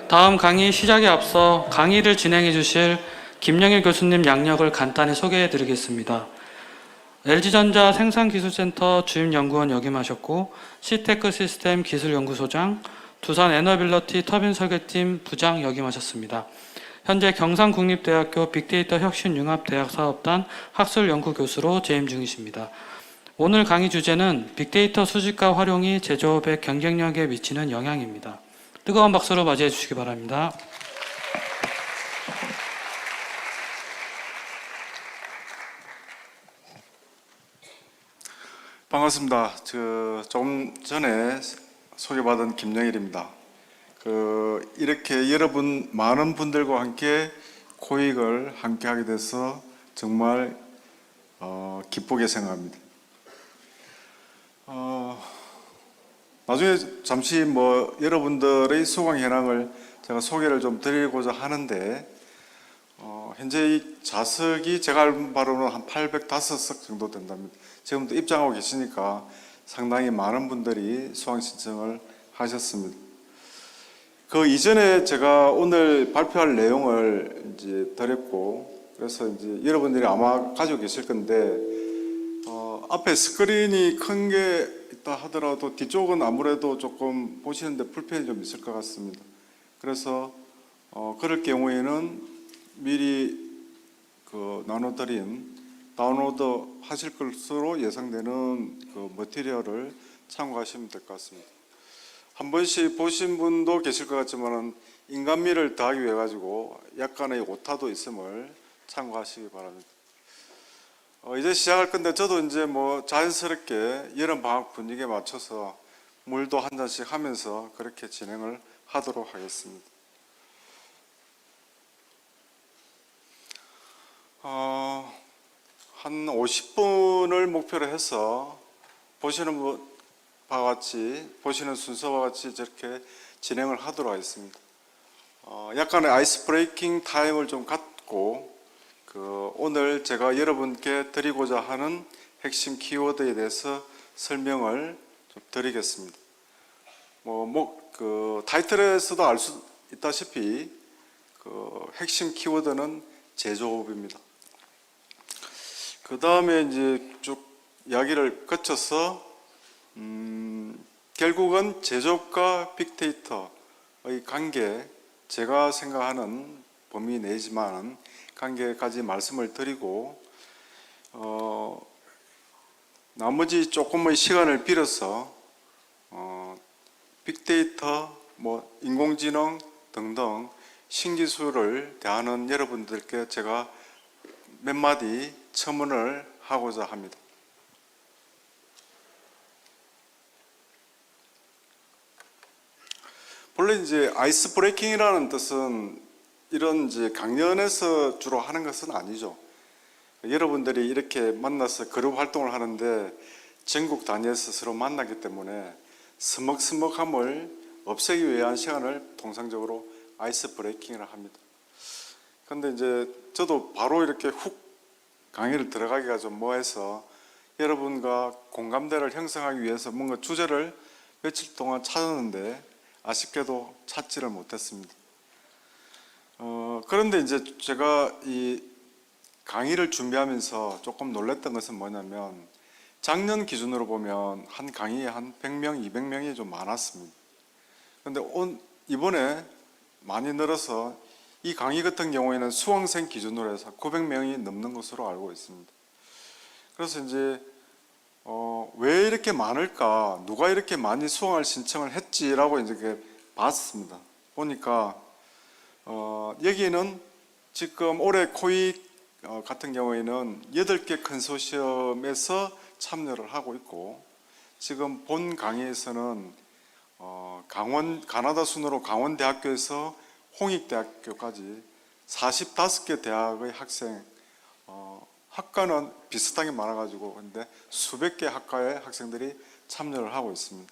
다음 강의 시작에 앞서 강의를 진행해 주실 김영일 교수님 양력을 간단히 소개해 드리겠습니다. LG전자 생산기술센터 주임연구원 역임하셨고 시테크 시스템 기술연구소장, 두산 에너빌러티 터빈 설계팀 부장 역임하셨습니다. 현재 경상국립대학교 빅데이터 혁신융합대학사업단 학술연구교수로 재임 중이십니다. 오늘 강의 주제는 빅데이터 수집과 활용이 제조업의 경쟁력에 미치는 영향입니다. 뜨거운 박수로 맞이해 주시기 바랍니다. 반갑습니다. 조금 전에 소개받은 김영일입니다. 이렇게 여러분 많은 분들과 함께 코익을 함께 하게 돼서 정말 기쁘게 생각합니다. 나중에 잠시 여러분들의 수강 현황을 제가 소개를 좀 드리고자 하는데, 현재 이 좌석이 제가 알고 바로는 한 805석 정도 된답니다. 지금도 입장하고 계시니까 상당히 많은 분들이 수강 신청을 하셨습니다. 그 이전에 제가 오늘 발표할 내용을 이제 드렸고, 그래서 이제 여러분들이 아마 가지고 계실 건데, 앞에 스크린이 큰 게 있다 하더라도 뒤쪽은 아무래도 조금 보시는데 불편이 좀 있을 것 같습니다. 그래서 그럴 경우에는 미리 나눠드린 다운로드 하실 것으로 예상되는 머티리얼을 참고하시면 될 것 같습니다. 한 번씩 보신 분도 계실 것 같지만 인간미를 더하기 위해 가지고 약간의 오타도 있음을 참고하시기 바랍니다. 이제 시작할 건데 저도 이제 자연스럽게 여름 방학 분위기에 맞춰서 물도 한 잔씩 하면서 그렇게 진행을 하도록 하겠습니다. 한 50분을 목표로 해서 보시는 순서와 같이 저렇게 진행을 하도록 하겠습니다. 약간의 아이스 브레이킹 타임을 좀 갖고 오늘 제가 여러분께 드리고자 하는 핵심 키워드에 대해서 설명을 좀 드리겠습니다. 타이틀에서도 알 수 있다시피 핵심 키워드는 제조업입니다. 그 다음에 이제 쭉 이야기를 거쳐서 결국은 제조업과 빅데이터의 관계, 제가 생각하는 범위 내지만 관계까지 말씀을 드리고 나머지 조금의 시간을 빌어서 빅데이터, 인공지능 등등 신기술을 대하는 여러분들께 제가 몇 마디 첨언을 하고자 합니다. 본래 이제 아이스 브레이킹이라는 뜻은 이런 이제 강연에서 주로 하는 것은 아니죠. 여러분들이 이렇게 만나서 그룹 활동을 하는데 전국 단위에서 서로 만나기 때문에 서먹서먹함을 없애기 위한 시간을 통상적으로 아이스 브레이킹이라 합니다. 그런데 이제 저도 바로 이렇게 훅 강의를 들어가기가 좀 뭐해서 여러분과 공감대를 형성하기 위해서 뭔가 주제를 며칠 동안 찾았는데 아쉽게도 찾지를 못했습니다. 그런데 이제 제가 이 강의를 준비하면서 조금 놀랐던 것은 뭐냐면 작년 기준으로 보면 한 강의에 한 100명, 200명이 좀 많았습니다. 그런데 이번에 많이 늘어서 이 강의 같은 경우에는 수강생 기준으로 해서 900명이 넘는 것으로 알고 있습니다. 그래서 이제 왜 이렇게 많을까? 누가 이렇게 많이 수강을 신청을 했지라고 이제 봤습니다. 보니까 여기는 지금 올해 코익 같은 경우에는 8개 컨소시엄에서 참여를 하고 있고, 지금 본 강의에서는 가나다 순으로 강원대학교에서 홍익대학교까지 45개 대학의 학생, 학과는 비슷하게 많아가지고 근데 수백 개 학과의 학생들이 참여를 하고 있습니다.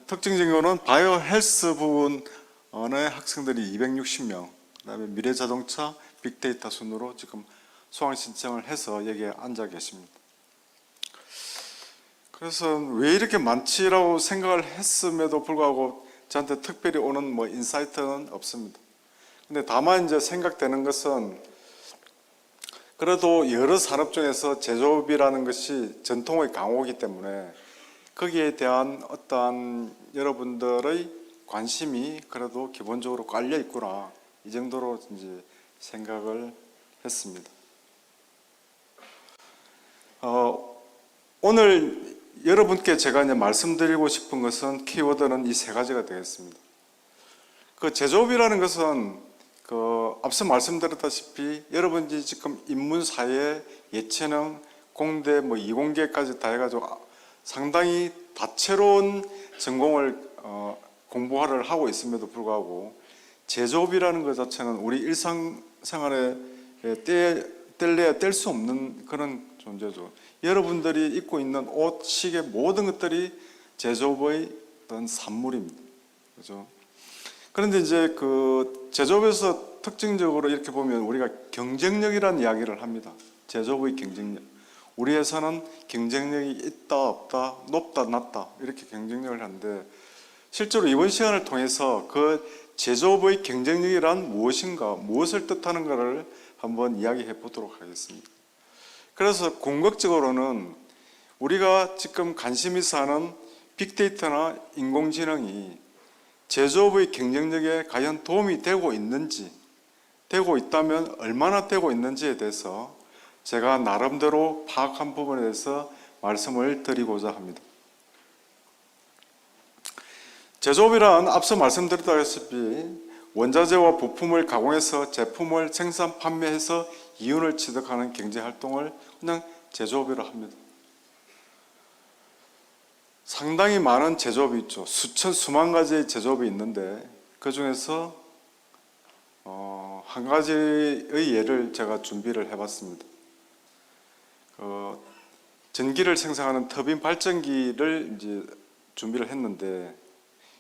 특징적인 거는 바이오 헬스 부분의 학생들이 260명, 그 다음에 미래자동차, 빅데이터 순으로 지금 수강 신청을 해서 여기에 앉아 계십니다. 그래서 왜 이렇게 많지라고 생각을 했음에도 불구하고 저한테 특별히 오는 뭐 인사이트는 없습니다. 근데 다만 이제 생각되는 것은 그래도 여러 산업 중에서 제조업이라는 것이 전통의 강호이기 때문에 거기에 대한 어떠한 여러분들의 관심이 그래도 기본적으로 깔려 있구나, 이 정도로 이제 생각을 했습니다. 오늘 여러분께 제가 이제 말씀드리고 싶은 것은 키워드는 이 세 가지가 되겠습니다. 그 제조업이라는 것은 앞서 말씀드렸다시피 여러분이 지금 인문사회, 예체능, 공대, 뭐 이공계까지 다 해가지고 상당히 다채로운 전공을 공부를 하고 있음에도 불구하고 제조업이라는 것 자체는 우리 일상생활에 뗄래야 뗄 수 없는 그런 존재죠. 여러분들이 입고 있는 옷, 시계 모든 것들이 제조업의 어떤 산물입니다. 그죠? 그런데 이제 그 제조업에서 특징적으로 이렇게 보면 우리가 경쟁력이라는 이야기를 합니다. 제조업의 경쟁력. 우리 회사는 경쟁력이 있다, 없다, 높다, 낮다, 이렇게 경쟁력을 하는데 실제로 이번 시간을 통해서 그 제조업의 경쟁력이란 무엇인가, 무엇을 뜻하는가를 한번 이야기해 보도록 하겠습니다. 그래서 궁극적으로는 우리가 지금 관심 있어 하는 빅데이터나 인공지능이 제조업의 경쟁력에 과연 도움이 되고 있는지, 되고 있다면 얼마나 되고 있는지에 대해서 제가 나름대로 파악한 부분에 대해서 말씀을 드리고자 합니다. 제조업이란 앞서 말씀드렸다시피 원자재와 부품을 가공해서 제품을 생산, 판매해서 이윤을 취득하는 경제활동을 그냥 제조업이라 합니다. 상당히 많은 제조업이 있죠. 수만 가지의 제조업이 있는데 그 중에서 한 가지의 예를 제가 준비를 해봤습니다. 전기를 생산하는 터빈 발전기를 이제 준비를 했는데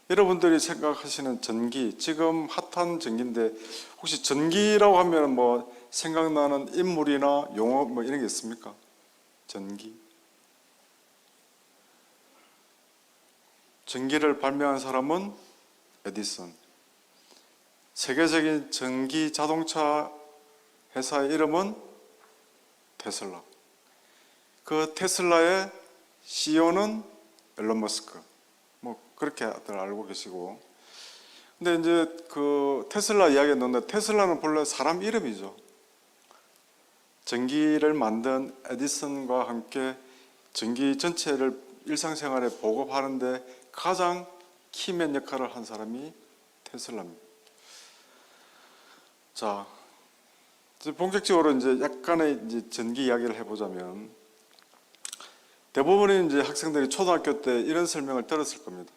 여러분들이 생각하시는 전기, 지금 핫한 전기인데 혹시 전기라고 하면 뭐 생각나는 인물이나 용어 뭐 이런 게 있습니까? 전기. 전기를 발명한 사람은 에디슨. 세계적인 전기 자동차 회사의 이름은 테슬라. 그 테슬라의 CEO는 앨런 머스크. 뭐 그렇게들 알고 계시고. 근데 이제 그 테슬라 이야기에 넣는데 테슬라는 본래 사람 이름이죠. 전기를 만든 에디슨과 함께 전기 전체를 일상생활에 보급하는데 가장 키맨 역할을 한 사람이 테슬라입니다. 자, 이제 본격적으로 이제 약간의 이제 전기 이야기를 해보자면 대부분의 이제 학생들이 초등학교 때 이런 설명을 들었을 겁니다.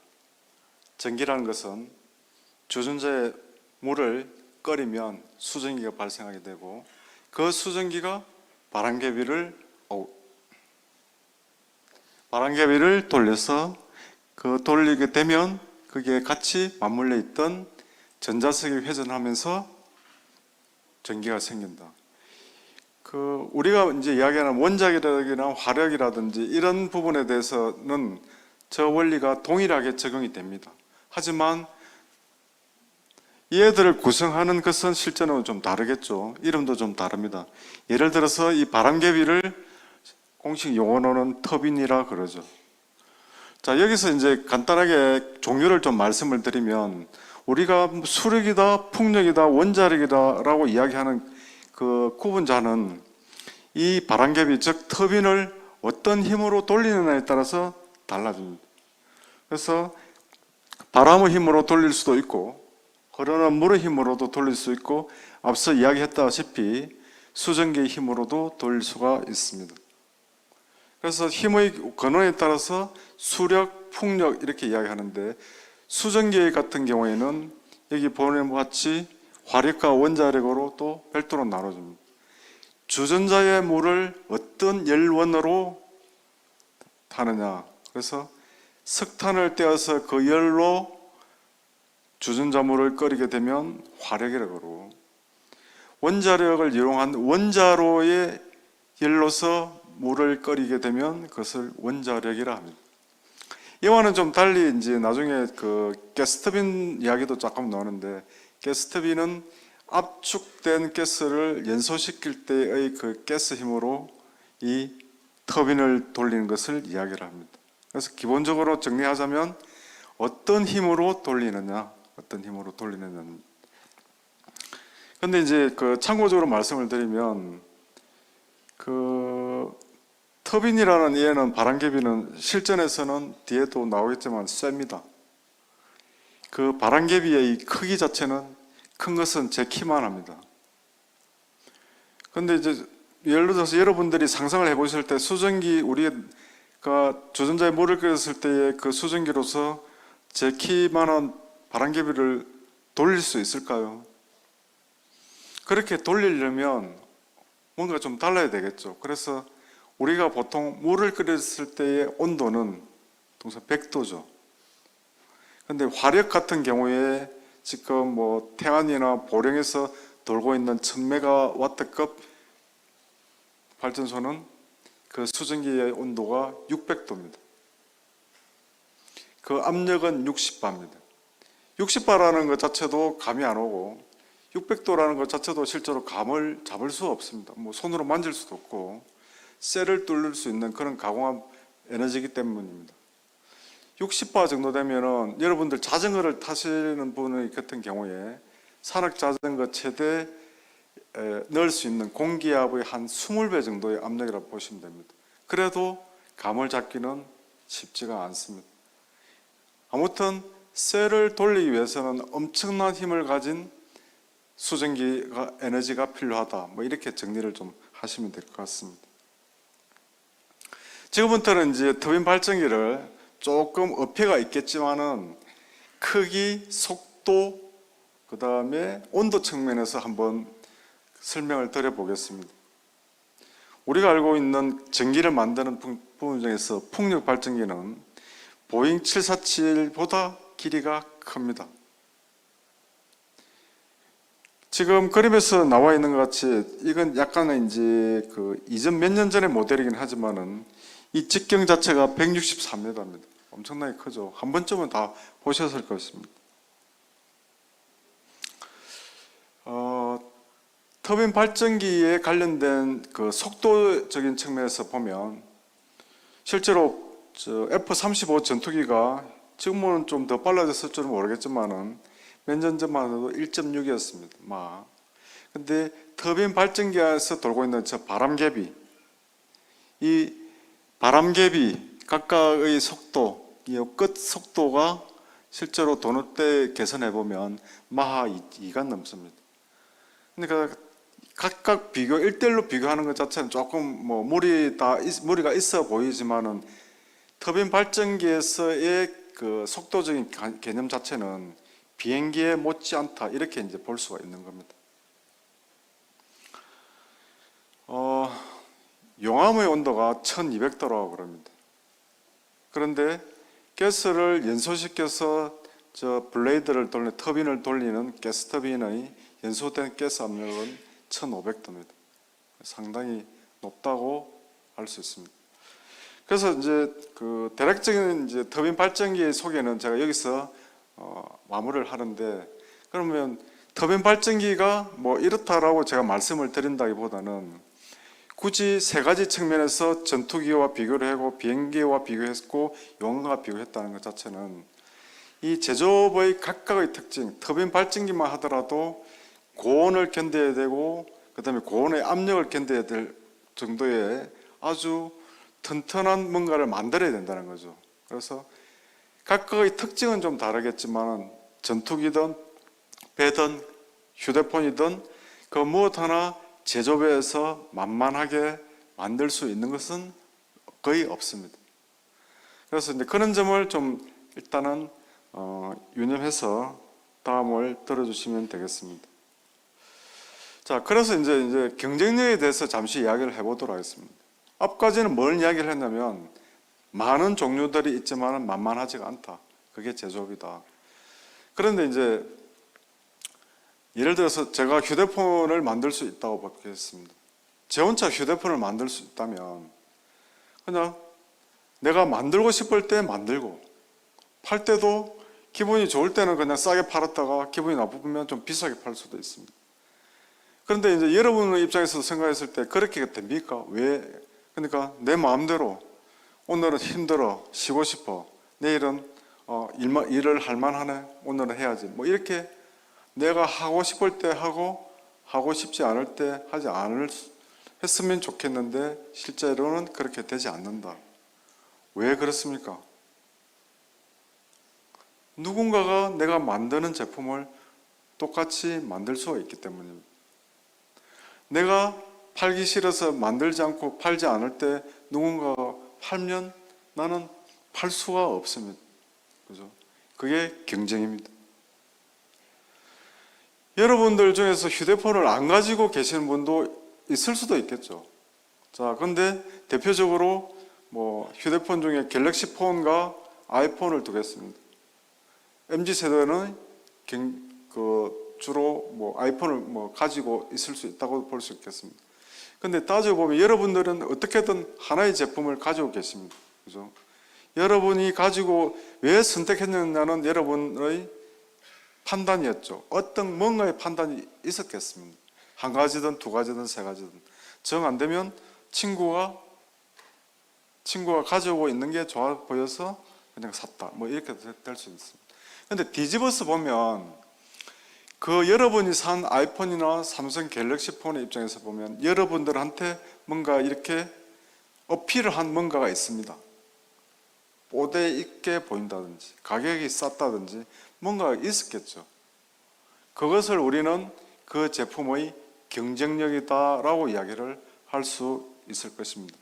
전기라는 것은 주전자에 물을 끓이면 수증기가 발생하게 되고 그 수증기가 바람개비를 돌려서 돌리게 되면 거기에 같이 맞물려 있던 전자석이 회전하면서 전기가 생긴다. 우리가 이제 이야기하는 원자력이나 화력이라든지 이런 부분에 대해서는 저 원리가 동일하게 적용이 됩니다. 하지만 얘들을 구성하는 것은 실제는 좀 다르겠죠. 이름도 좀 다릅니다. 예를 들어서 이 바람개비를 공식 용어로는 터빈이라 그러죠. 자, 여기서 이제 간단하게 종류를 좀 말씀을 드리면 우리가 수력이다, 풍력이다, 원자력이다 라고 이야기하는 그 구분자는 이 바람개비, 즉 터빈을 어떤 힘으로 돌리느냐에 따라서 달라집니다. 그래서 바람의 힘으로 돌릴 수도 있고 흐르는 물의 힘으로도 돌릴 수 있고 앞서 이야기했다시피 수증기의 힘으로도 돌릴 수가 있습니다. 그래서 힘의 근원에 따라서 수력, 풍력 이렇게 이야기하는데 수증기 같은 경우에는 여기 보는 것 같이 화력과 원자력으로 또 별도로 나눠집니다. 주전자의 물을 어떤 열원으로 타느냐. 그래서 석탄을 떼어서 그 열로 주전자물을 끓이게 되면 화력이라고 그러고 원자력을 이용한 원자로의 열로서 물을 끓이게 되면 그것을 원자력이라 합니다. 이와는 좀 달리 이제 나중에 그 가스터빈 이야기도 조금 나오는데, 가스터빈은 압축된 가스를 연소시킬 때의 그 가스 힘으로 이 터빈을 돌리는 것을 이야기를 합니다. 그래서 기본적으로 정리하자면 어떤 힘으로 돌리느냐. 근데 이제 그 참고적으로 말씀을 드리면, 그 터빈이라는 얘는, 바람개비는 실전에서는 뒤에도 나오겠지만 셉니다. 그 바람개비의 크기 자체는, 큰 것은 제 키만 합니다. 근데 이제 예를 들어서 여러분들이 상상을 해보실 때, 수증기, 우리가 주전자에 물을 끓였을 때의 그 수증기로서 제 키만한 바람개비를 돌릴 수 있을까요? 그렇게 돌리려면 뭔가 좀 달라야 되겠죠. 그래서 우리가 보통 물을 끓였을 때의 온도는 통상 100도죠. 근데 화력 같은 경우에 지금 뭐 태안이나 보령에서 돌고 있는 1000메가와트급 발전소는 그 수증기의 온도가 600도입니다. 그 압력은 60바입니다. 60바라는 것 자체도 감이 안 오고 600도라는 것 자체도 실제로 감을 잡을 수 없습니다. 뭐 손으로 만질 수도 없고 셀을 뚫을 수 있는 그런 가공한 에너지이기 때문입니다. 60바 정도 되면은 여러분들 자전거를 타시는 분의 같은 경우에 산악 자전거 최대 넣을 수 있는 공기압의 한 20배 정도의 압력이라고 보시면 됩니다. 그래도 감을 잡기는 쉽지가 않습니다. 아무튼 셀을 돌리기 위해서는 엄청난 힘을 가진 수증기가 에너지가 필요하다. 뭐 이렇게 정리를 좀 하시면 될 것 같습니다. 지금부터는 이제 터빈 발전기를 조금 어폐가 있겠지만은 크기, 속도, 그 다음에 온도 측면에서 한번 설명을 드려보겠습니다. 우리가 알고 있는 전기를 만드는 부분 중에서 풍력 발전기는 보잉 747보다 길이가 큽니다. 지금 그림에서 나와 있는 것 같이 이건 약간은 이제 그 이전 몇 년 전의 모델이긴 하지만은 이 직경 자체가 163m입니다. 엄청나게 크죠. 한 번쯤은 다 보셨을 것입니다. 터빈 발전기에 관련된 그 속도적인 측면에서 보면 실제로 F-35 전투기가 지금은 좀 더 빨라졌을 줄은 모르겠지만은 몇 년 전만 해도 1.6이었습니다. 막. 근데 터빈 발전기에서 돌고 있는 저 바람개비, 이 바람개비 각각의 속도, 이 끝 속도가 실제로 도는 때 계산해 보면 마하 2가 넘습니다. 그러니까 각각 비교, 1대1로 비교하는 것 자체는 조금 뭐 무리가 있어 보이지만은 터빈 발전기에서의 그 속도적인 개념 자체는 비행기에 못지않다 이렇게 이제 볼 수가 있는 겁니다. 용암의 온도가 1200도라고 그럽니다. 그런데 가스를 연소시켜서 저 블레이드를 돌리는 터빈을 돌리는 가스 터빈의 연소된 가스 압력은 1500도입니다. 상당히 높다고 할 수 있습니다. 그래서 이제 그 대략적인 이제 터빈 발전기의 소개는 제가 여기서 마무리를 하는데, 그러면 터빈 발전기가 뭐 이렇다라고 제가 말씀을 드린다기보다는 굳이 세 가지 측면에서 전투기와 비교를 하고 비행기와 비교했고 용암과 비교했다는 것 자체는 이 제조업의 각각의 특징, 터빈 발전기만 하더라도 고온을 견뎌야 되고 그 다음에 고온의 압력을 견뎌야 될 정도의 아주 튼튼한 뭔가를 만들어야 된다는 거죠. 그래서 각각의 특징은 좀 다르겠지만 전투기든 배든 휴대폰이든 그 무엇 하나 제조업에서 만만하게 만들 수 있는 것은 거의 없습니다. 그래서 이제 그런 점을 좀 일단은 유념해서 다음을 들어주시면 되겠습니다. 자, 그래서 이제 경쟁력에 대해서 잠시 이야기를 해보도록 하겠습니다. 앞까지는 뭘 이야기를 했냐면 많은 종류들이 있지만 만만하지가 않다. 그게 제조업이다. 그런데 이제 예를 들어서 제가 휴대폰을 만들 수 있다고 보겠습니다. 제 혼자 휴대폰을 만들 수 있다면 그냥 내가 만들고 싶을 때 만들고 팔 때도 기분이 좋을 때는 그냥 싸게 팔았다가 기분이 나쁘면 좀 비싸게 팔 수도 있습니다. 그런데 이제 여러분의 입장에서 생각했을 때 그렇게 됩니까? 왜? 그러니까 내 마음대로 오늘은 힘들어 쉬고 싶어, 내일은 일을 할 만하네, 오늘은 해야지, 뭐 이렇게 내가 하고 싶을 때 하고 하고 싶지 않을 때 하지 않을 했으면 좋겠는데 실제로는 그렇게 되지 않는다. 왜 그렇습니까? 누군가가 내가 만드는 제품을 똑같이 만들 수가 있기 때문입니다. 내가 팔기 싫어서 만들지 않고 팔지 않을 때 누군가가 팔면 나는 팔 수가 없습니다. 그죠? 그게 경쟁입니다. 여러분들 중에서 휴대폰을 안 가지고 계시는 분도 있을 수도 있겠죠. 자, 근데 대표적으로 뭐 휴대폰 중에 갤럭시 폰과 아이폰을 두겠습니다. MZ 세대는 주로 뭐 아이폰을 뭐 가지고 있을 수 있다고 볼 수 있겠습니다. 근데 따져보면 여러분들은 어떻게든 하나의 제품을 가지고 계십니다. 그죠? 여러분이 가지고 왜 선택했느냐는 여러분의 판단이었죠. 어떤 뭔가의 판단이 있었겠습니다. 한 가지든 두 가지든 세 가지든. 정 안 되면 친구가 가지고 있는 게 좋아 보여서 그냥 샀다. 뭐 이렇게 될 수 있습니다. 근데 뒤집어서 보면 그 여러분이 산 아이폰이나 삼성 갤럭시 폰의 입장에서 보면 여러분들한테 뭔가 이렇게 어필을 한 뭔가가 있습니다. 뽀대 있게 보인다든지 가격이 쌌다든지 뭔가가 있었겠죠. 그것을 우리는 그 제품의 경쟁력이다라고 이야기를 할 수 있을 것입니다.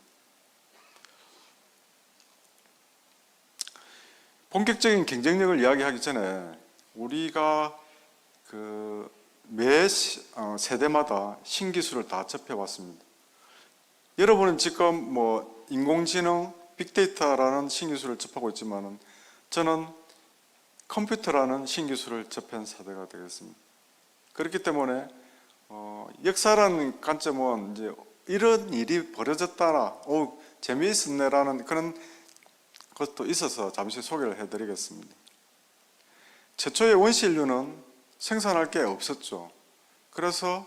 본격적인 경쟁력을 이야기하기 전에 우리가 매 세대마다 신기술을 다 접해왔습니다. 여러분은 지금 뭐 인공지능, 빅데이터라는 신기술을 접하고 있지만은 저는 컴퓨터라는 신기술을 접한 세대가 되겠습니다. 그렇기 때문에 역사라는 관점은 이제 이런 일이 벌어졌다라, 재미있었네라는 그런 것도 있어서 잠시 소개를 해드리겠습니다. 최초의 원시 인류는 생산할 게 없었죠. 그래서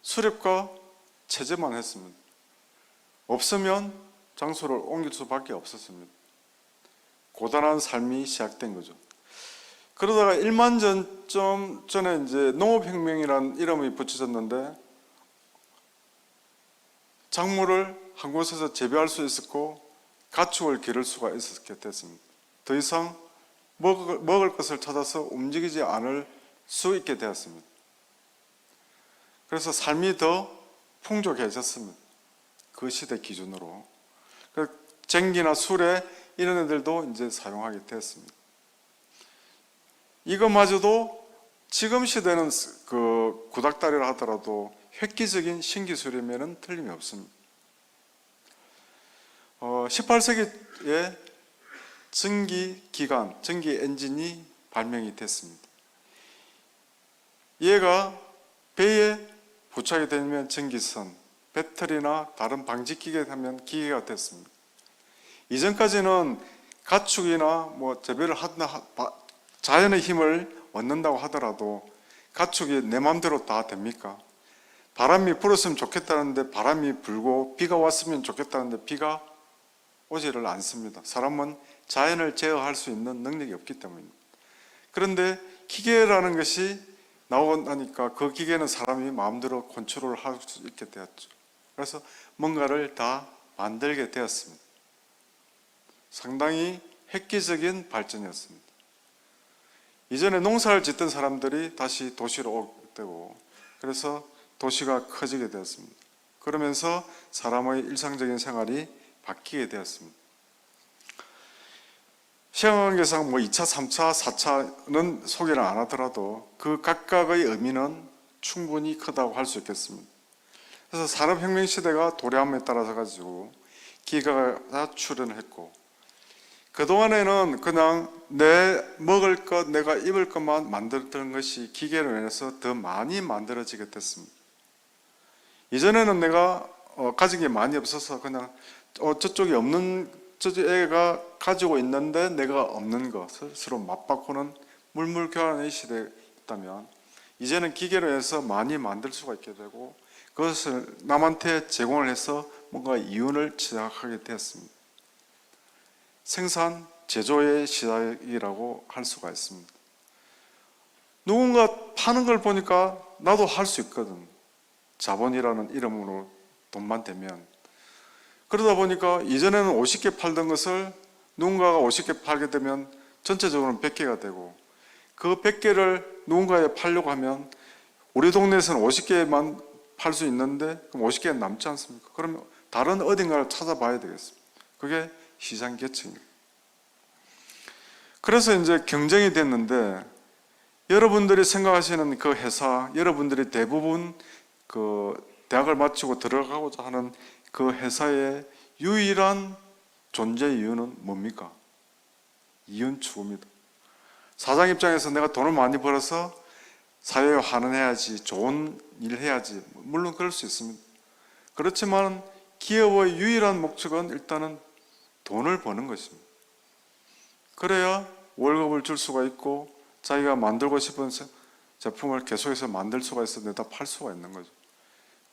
수렵과 채집만 했습니다. 없으면 장소를 옮길 수밖에 없었습니다. 고단한 삶이 시작된 거죠. 그러다가 1만 년 전에 이제 농업혁명이라는 이름이 붙여졌는데 작물을 한 곳에서 재배할 수 있었고 가축을 기를 수가 있었게 됐습니다. 더 이상 먹을 것을 찾아서 움직이지 않을 수 있게 되었습니다. 그래서 삶이 더 풍족해졌습니다. 그 시대 기준으로. 쟁기나 수레 이런 애들도 이제 사용하게 되었습니다. 이것마저도 지금 시대는 그 구닥다리를 하더라도 획기적인 신기술이면 틀림이 없습니다. 18세기에 전기기관, 전기 엔진이 발명이 됐습니다. 얘가 배에 부착이 되면 전기선, 배터리나 다른 방직기계 하면 기계가 됐습니다. 이전까지는 가축이나 뭐 재배를 하거나 자연의 힘을 얻는다고 하더라도 가축이 내 마음대로 다 됩니까? 바람이 불었으면 좋겠다는데 바람이 불고 비가 왔으면 좋겠다는데 비가 오지를 않습니다. 사람은 자연을 제어할 수 있는 능력이 없기 때문입니다. 그런데 기계라는 것이 나오고 나니까 그 기계는 사람이 마음대로 컨트롤을 할 수 있게 되었죠. 그래서 뭔가를 다 만들게 되었습니다. 상당히 획기적인 발전이었습니다. 이전에 농사를 짓던 사람들이 다시 도시로 오게 되고 그래서 도시가 커지게 되었습니다. 그러면서 사람의 일상적인 생활이 바뀌게 되었습니다. 시간관계상 뭐 2차, 3차, 4차는 소개를 안 하더라도 그 각각의 의미는 충분히 크다고 할 수 있겠습니다. 그래서 산업혁명 시대가 도래함에 따라서 가지고 기계가 출현했고 그동안에는 그냥 내 먹을 것, 내가 입을 것만 만들던 것이 기계로 인해서 더 많이 만들어지게 됐습니다. 이전에는 내가 가진 게 많이 없어서 그냥 저쪽에 없는 애가 가지고 있는데 내가 없는 것을 서로 맞바꾸는 물물교환의 시대에 있다면, 이제는 기계로 해서 많이 만들 수가 있게 되고 그것을 남한테 제공을 해서 뭔가 이윤을 시작하게 되었습니다. 생산, 제조의 시작이라고 할 수가 있습니다. 누군가 파는 걸 보니까 나도 할 수 있거든. 자본이라는 이름으로 돈만 되면. 그러다 보니까 이전에는 50개 팔던 것을 누군가가 50개 팔게 되면 전체적으로는 100개가 되고, 그 100개를 누군가에 팔려고 하면 우리 동네에서는 50개만 팔 수 있는데 그럼 50개는 남지 않습니까? 그러면 다른 어딘가를 찾아봐야 되겠습니다. 그게 시장 계층입니다. 그래서 이제 경쟁이 됐는데, 여러분들이 생각하시는 그 회사, 여러분들이 대부분 그 대학을 마치고 들어가고자 하는 그 회사의 유일한 존재 이유는 뭡니까? 이윤 추구입니다. 사장 입장에서 내가 돈을 많이 벌어서 사회에 환원해야지, 좋은 일 해야지, 물론 그럴 수 있습니다. 그렇지만 기업의 유일한 목적은 일단은 돈을 버는 것입니다. 그래야 월급을 줄 수가 있고 자기가 만들고 싶은 제품을 계속해서 만들 수가 있어 내다 팔 수가 있는 거죠.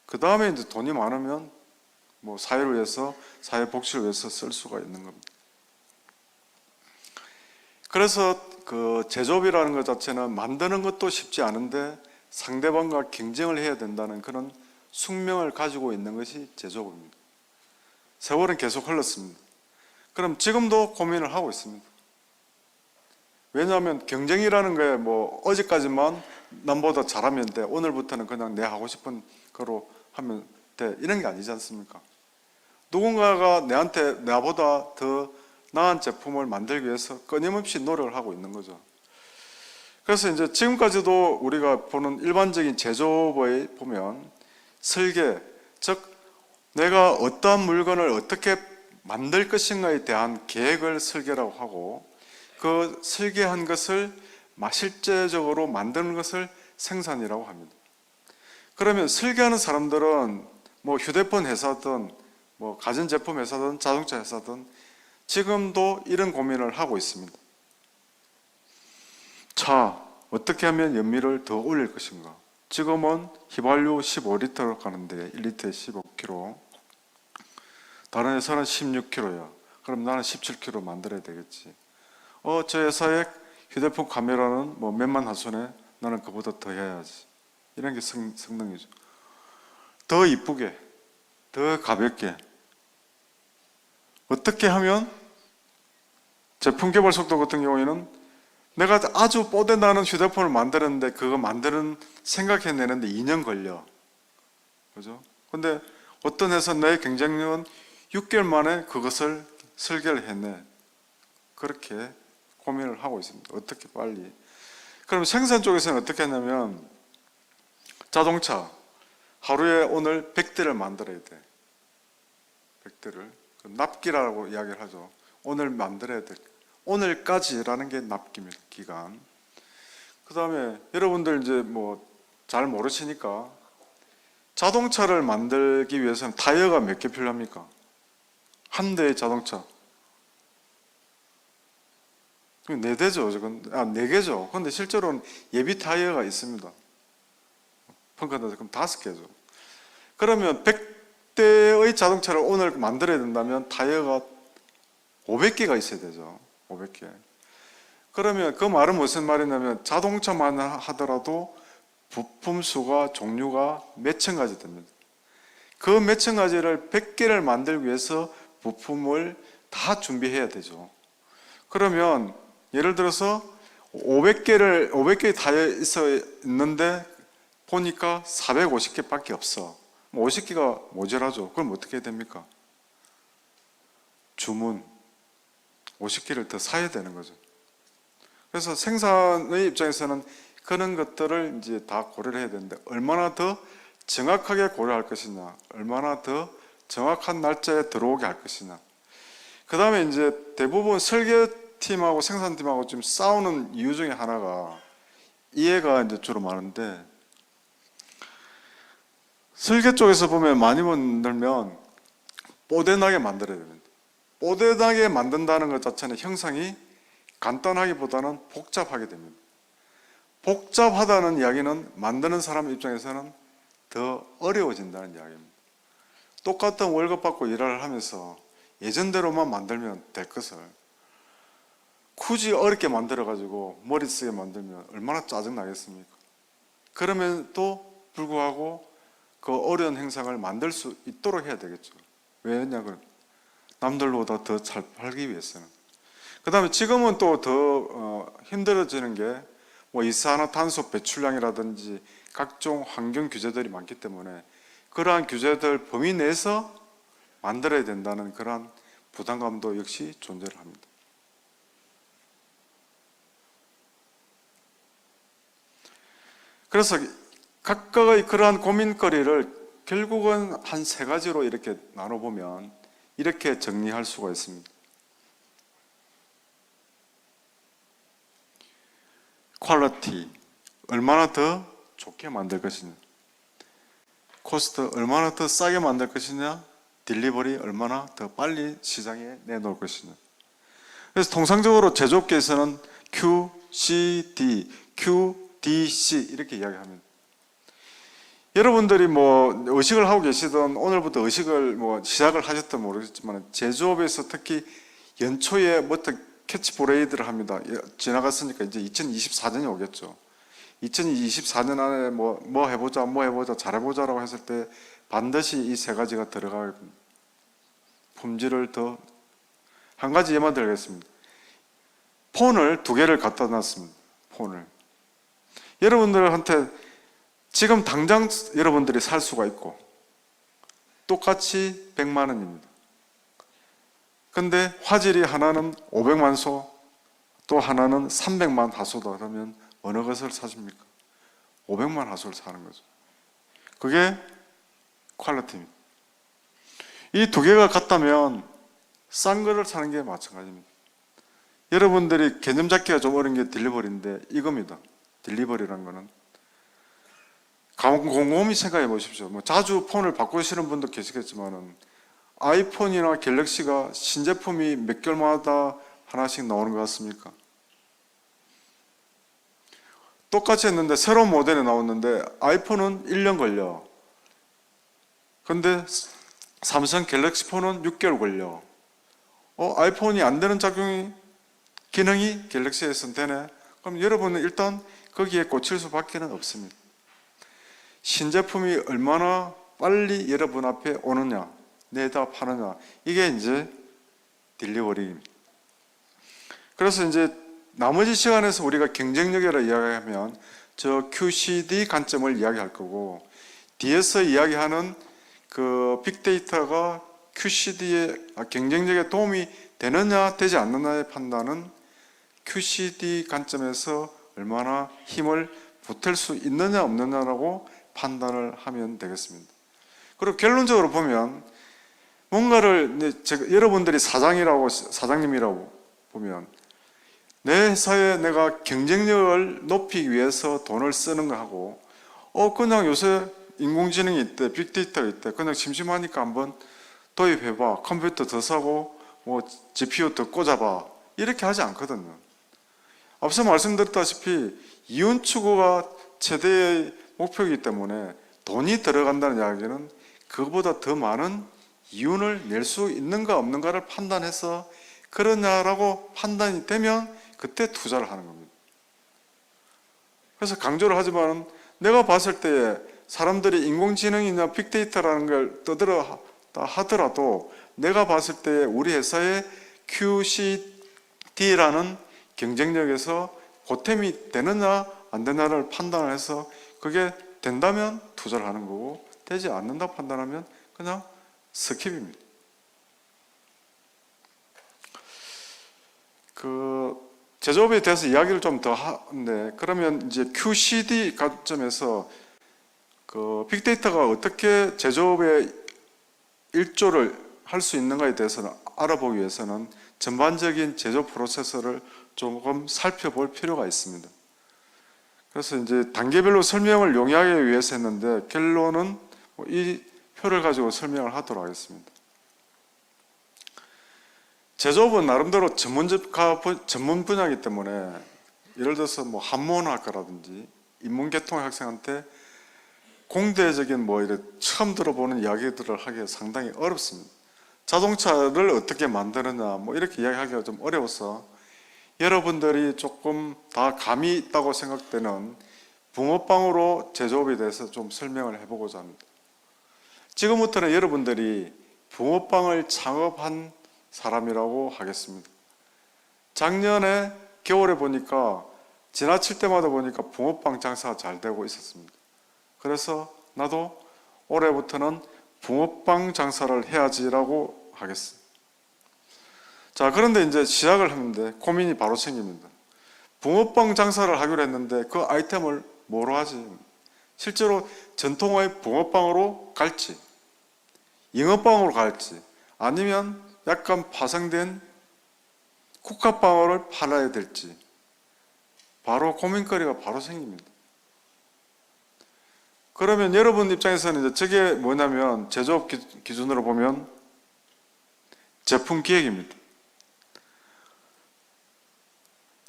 그 다음에 이제 돈이 많으면 뭐 사회를 위해서, 사회 복지를 위해서 쓸 수가 있는 겁니다. 그래서 그 제조업이라는 것 자체는 만드는 것도 쉽지 않은데 상대방과 경쟁을 해야 된다는 그런 숙명을 가지고 있는 것이 제조업입니다. 세월은 계속 흘렀습니다. 그럼 지금도 고민을 하고 있습니다. 왜냐하면 경쟁이라는 게 뭐 어제까지만 남보다 잘하면 돼, 오늘부터는 그냥 내 하고 싶은 거로 하면 돼, 이런 게 아니지 않습니까? 누군가가 내한테 나보다 더 나은 제품을 만들기 위해서 끊임없이 노력을 하고 있는 거죠. 그래서 이제 지금까지도 우리가 보는 일반적인 제조업에 보면 설계, 즉 내가 어떠한 물건을 어떻게 만들 것인가에 대한 계획을 설계라고 하고, 그 설계한 것을 실제적으로 만드는 것을 생산이라고 합니다. 그러면 설계하는 사람들은 뭐 휴대폰 회사든 뭐 가전제품 회사든 자동차 회사든 지금도 이런 고민을 하고 있습니다. 차, 어떻게 하면 연비를 더 올릴 것인가? 지금은 휘발유 15리터로 가는데 1리터에 15kg, 다른 회사는 16kg야. 그럼 나는 17kg 만들어야 되겠지. 저 회사의 휴대폰 카메라는 뭐 몇만 화소네, 나는 그보다 더 해야지. 이런 게 성능이죠. 더 이쁘게, 더 가볍게. 어떻게 하면 제품 개발 속도 같은 경우에는 내가 아주 뽀대나는 휴대폰을 만드는데 그거 만드는 생각해내는데 2년 걸려. 그죠? 근데 어떤 회사 내 경쟁력은 6개월 만에 그것을 설계를 했네. 그렇게 고민을 하고 있습니다. 어떻게 빨리. 그럼 생산 쪽에서는 어떻게 했냐면, 자동차 하루에 오늘 100대를 만들어야 돼. 100대를. 납기라고 이야기를 하죠. 오늘 만들어야 돼. 오늘까지라는 게 납기입니다. 기간. 그 다음에 여러분들 이제 뭐 잘 모르시니까 자동차를 만들기 위해서는 타이어가 몇 개 필요합니까? 한 대의 자동차. 4대죠. 4개죠. 근데 실제로는 예비 타이어가 있습니다. 펑크는 그럼 5개죠. 그러면 100대의 자동차를 오늘 만들어야 된다면 타이어가 500개가 있어야 되죠. 500개. 그러면 그 말은 무슨 말이냐면 자동차만 하더라도 부품 수가, 종류가 몇 천 가지 됩니다. 그 몇 천 가지를 100개를 만들기 위해서 부품을 다 준비해야 되죠. 그러면 예를 들어서 500개 타이어 있는데 보니까 450개밖에 없어. 50개가 모자라죠. 그럼 어떻게 해야 됩니까? 주문 50개를 더 사야 되는 거죠. 그래서 생산의 입장에서는 그런 것들을 이제 다 고려를 해야 되는데, 얼마나 더 정확하게 고려할 것이냐, 얼마나 더 정확한 날짜에 들어오게 할 것이냐. 그 다음에 이제 대부분 설계팀하고 생산팀하고 좀 싸우는 이유 중에 하나가, 이해가 이제 주로 많은데, 설계 쪽에서 보면 많이 만들면 뽀대나게 만들어야 됩니다. 뽀대하게 만든다는 것 자체는 형상이 간단하기보다는 복잡하게 됩니다. 복잡하다는 이야기는 만드는 사람 입장에서는 더 어려워진다는 이야기입니다. 똑같은 월급 받고 일을 하면서 예전대로만 만들면 될 것을 굳이 어렵게 만들어가지고 머리 쓰게 만들면 얼마나 짜증나겠습니까? 그럼에도 불구하고 그 어려운 행상을 만들 수 있도록 해야 되겠죠. 왜냐면 남들보다 더 잘 팔기 위해서는. 그 다음에 지금은 또 더 힘들어지는 게 뭐 이산화탄소 배출량이라든지 각종 환경 규제들이 많기 때문에 그러한 규제들 범위 내에서 만들어야 된다는 그러한 부담감도 역시 존재를 합니다. 그래서 각각의 그러한 고민거리를 결국은 한 세 가지로 이렇게 나눠보면 이렇게 정리할 수가 있습니다. 퀄리티, 얼마나 더 좋게 만들 것이냐. 코스트, 얼마나 더 싸게 만들 것이냐. 딜리버리, 얼마나 더 빨리 시장에 내놓을 것이냐. 그래서 통상적으로 제조업계에서는 QCD, QDC 이렇게 이야기합니다. 여러분들이 뭐 의식을 하고 계시던 오늘부터 의식을 뭐 시작을 하셨든 모르겠지만 제조업에서 특히 연초에 뭐부터 캐치프레이드를 합니다. 지나갔으니까 이제 2024년이 오겠죠. 2024년 안에 뭐 해보자, 잘해보자라고 했을 때 반드시 이 세 가지가 들어가야 됩니다. 품질을 더, 한 가지 예만 들겠습니다. 폰을 2개를 갖다 놨습니다. 폰을. 여러분들한테 지금 당장 여러분들이 살 수가 있고 똑같이 100만 원입니다. 근데 화질이 하나는 500만 소, 또 하나는 300만 하소다 그러면 어느 것을 사십니까? 500만 하소를 사는 거죠. 그게 퀄리티입니다. 이 2개가 같다면 싼 거를 사는 게 마찬가지입니다. 여러분들이 개념 잡기가 좀 어려운 게 딜리버리인데 이겁니다. 딜리버리라는 거는 곰곰이 생각해 보십시오. 뭐 자주 폰을 바꾸시는 분도 계시겠지만은 아이폰이나 갤럭시가 신제품이 몇 개월마다 하나씩 나오는 것 같습니까? 똑같이 했는데 새로운 모델이 나왔는데 아이폰은 1년 걸려. 근데 삼성 갤럭시 폰은 6개월 걸려. 아이폰이 안 되는 기능이 갤럭시에서는 되네. 그럼 여러분은 일단 거기에 꽂힐 수밖에 없습니다. 신제품이 얼마나 빨리 여러분 앞에 오느냐, 내다 파느냐, 이게 이제 딜리버리입니다. 그래서 이제 나머지 시간에서 우리가 경쟁력이라 이야기하면 저 QCD 관점을 이야기할 거고, 뒤에서 이야기하는 그 빅데이터가 QCD의 경쟁력에 도움이 되느냐 되지 않느냐의 판단은 QCD 관점에서 얼마나 힘을 보탤 수 있느냐 없느냐라고 판단을 하면 되겠습니다. 그리고 결론적으로 보면 뭔가를 여러분들이 사장님이라고 보면 내 회사에 내가 경쟁력을 높이기 위해서 돈을 쓰는 거하고 그냥 요새 인공지능이 있대, 빅데이터가 있대, 그냥 심심하니까 한번 도입해봐, 컴퓨터 더 사고 뭐 GPU 더 꽂아봐, 이렇게 하지 않거든요. 앞서 말씀드렸다시피 이윤 추구가 최대의 목표이기 때문에 돈이 들어간다는 이야기는 그보다 더 많은 이윤을 낼 수 있는가 없는가를 판단해서 그러냐라고 판단이 되면 그때 투자를 하는 겁니다. 그래서 강조를 하지만 내가 봤을 때에 사람들이 인공지능이나 빅데이터라는 걸 떠들어 하더라도 내가 봤을 때 우리 회사의 QCD라는 경쟁력에서 보탬이 되느냐 안 되느냐를 판단을 해서 그게 된다면 투자를 하는 거고 되지 않는다 판단하면 그냥 스킵입니다. 그 제조업에 대해서 이야기를 좀 더 하는데, 그러면 이제 QCD 관점에서 그 빅데이터가 어떻게 제조업의 일조를 할 수 있는가에 대해서는 알아보기 위해서는 전반적인 제조 프로세스를 조금 살펴볼 필요가 있습니다. 그래서 이제 단계별로 설명을 용이하게 위해서 했는데 결론은 이 표를 가지고 설명을 하도록 하겠습니다. 제조업은 나름대로 전문 분야이기 때문에 예를 들어서 뭐 한문학과라든지 인문계통 학생한테 공대적인 뭐 이런 처음 들어보는 이야기들을 하기가 상당히 어렵습니다. 자동차를 어떻게 만드느냐 뭐 이렇게 이야기하기가 좀 어려워서 여러분들이 조금 다 감이 있다고 생각되는 붕어빵으로 제조업에 대해서 좀 설명을 해보고자 합니다. 지금부터는 여러분들이 붕어빵을 창업한 사람이라고 하겠습니다. 작년에 겨울에 보니까 지나칠 때마다 보니까 붕어빵 장사가 잘 되고 있었습니다. 그래서 나도 올해부터는 붕어빵 장사를 해야지라고 하겠습니다. 자, 그런데 이제 시작을 했는데 고민이 바로 생깁니다. 붕어빵 장사를 하기로 했는데 그 아이템을 뭐로 하지? 실제로 전통의 붕어빵으로 갈지, 잉어빵으로 갈지, 아니면 약간 파생된 국화빵을 팔아야 될지 바로 고민거리가 바로 생깁니다. 그러면 여러분 입장에서는 이제 저게 뭐냐면 제조업 기준으로 보면 제품 기획입니다.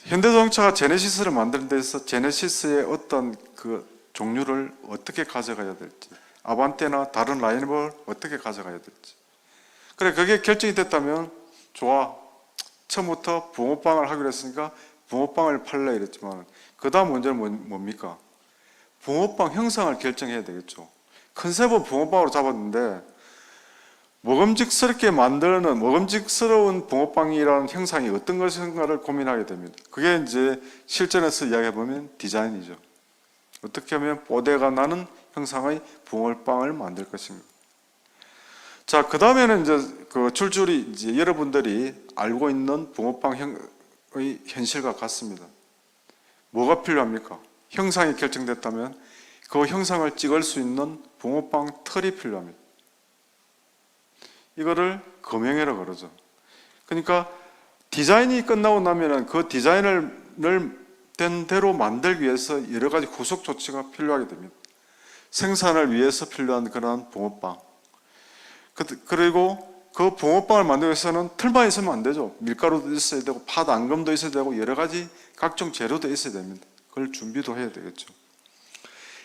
현대자동차가 제네시스를 만드는 데서 제네시스의 어떤 그 종류를 어떻게 가져가야 될지, 아반떼나 다른 라인업을 어떻게 가져가야 될지. 그래, 그게 결정이 됐다면 좋아. 처음부터 붕어빵을 하기로 했으니까 붕어빵을 팔래 이랬지만 그 다음 문제는 뭡니까? 붕어빵 형상을 결정해야 되겠죠. 컨셉은 붕어빵으로 잡았는데 먹음직스러운 붕어빵이라는 형상이 어떤 것인가를 고민하게 됩니다. 그게 이제 실전에서 이야기해보면 디자인이죠. 어떻게 하면 뽀대가 나는 형상의 붕어빵을 만들 것인가. 자, 그 다음에는 이제 그 줄줄이 이제 여러분들이 알고 있는 붕어빵의 현실과 같습니다. 뭐가 필요합니까? 형상이 결정됐다면 그 형상을 찍을 수 있는 붕어빵 틀이 필요합니다. 이거를 금형이라고 그러죠. 그러니까 디자인이 끝나고 나면은 그 디자인을 된 대로 만들기 위해서 여러 가지 후속 조치가 필요하게 됩니다. 생산을 위해서 필요한 그런 붕어빵. 그리고 그 붕어빵을 만들기 위해서는 틀만 있으면 안 되죠. 밀가루도 있어야 되고 팥 앙금도 있어야 되고 여러 가지 각종 재료도 있어야 됩니다. 그걸 준비도 해야 되겠죠.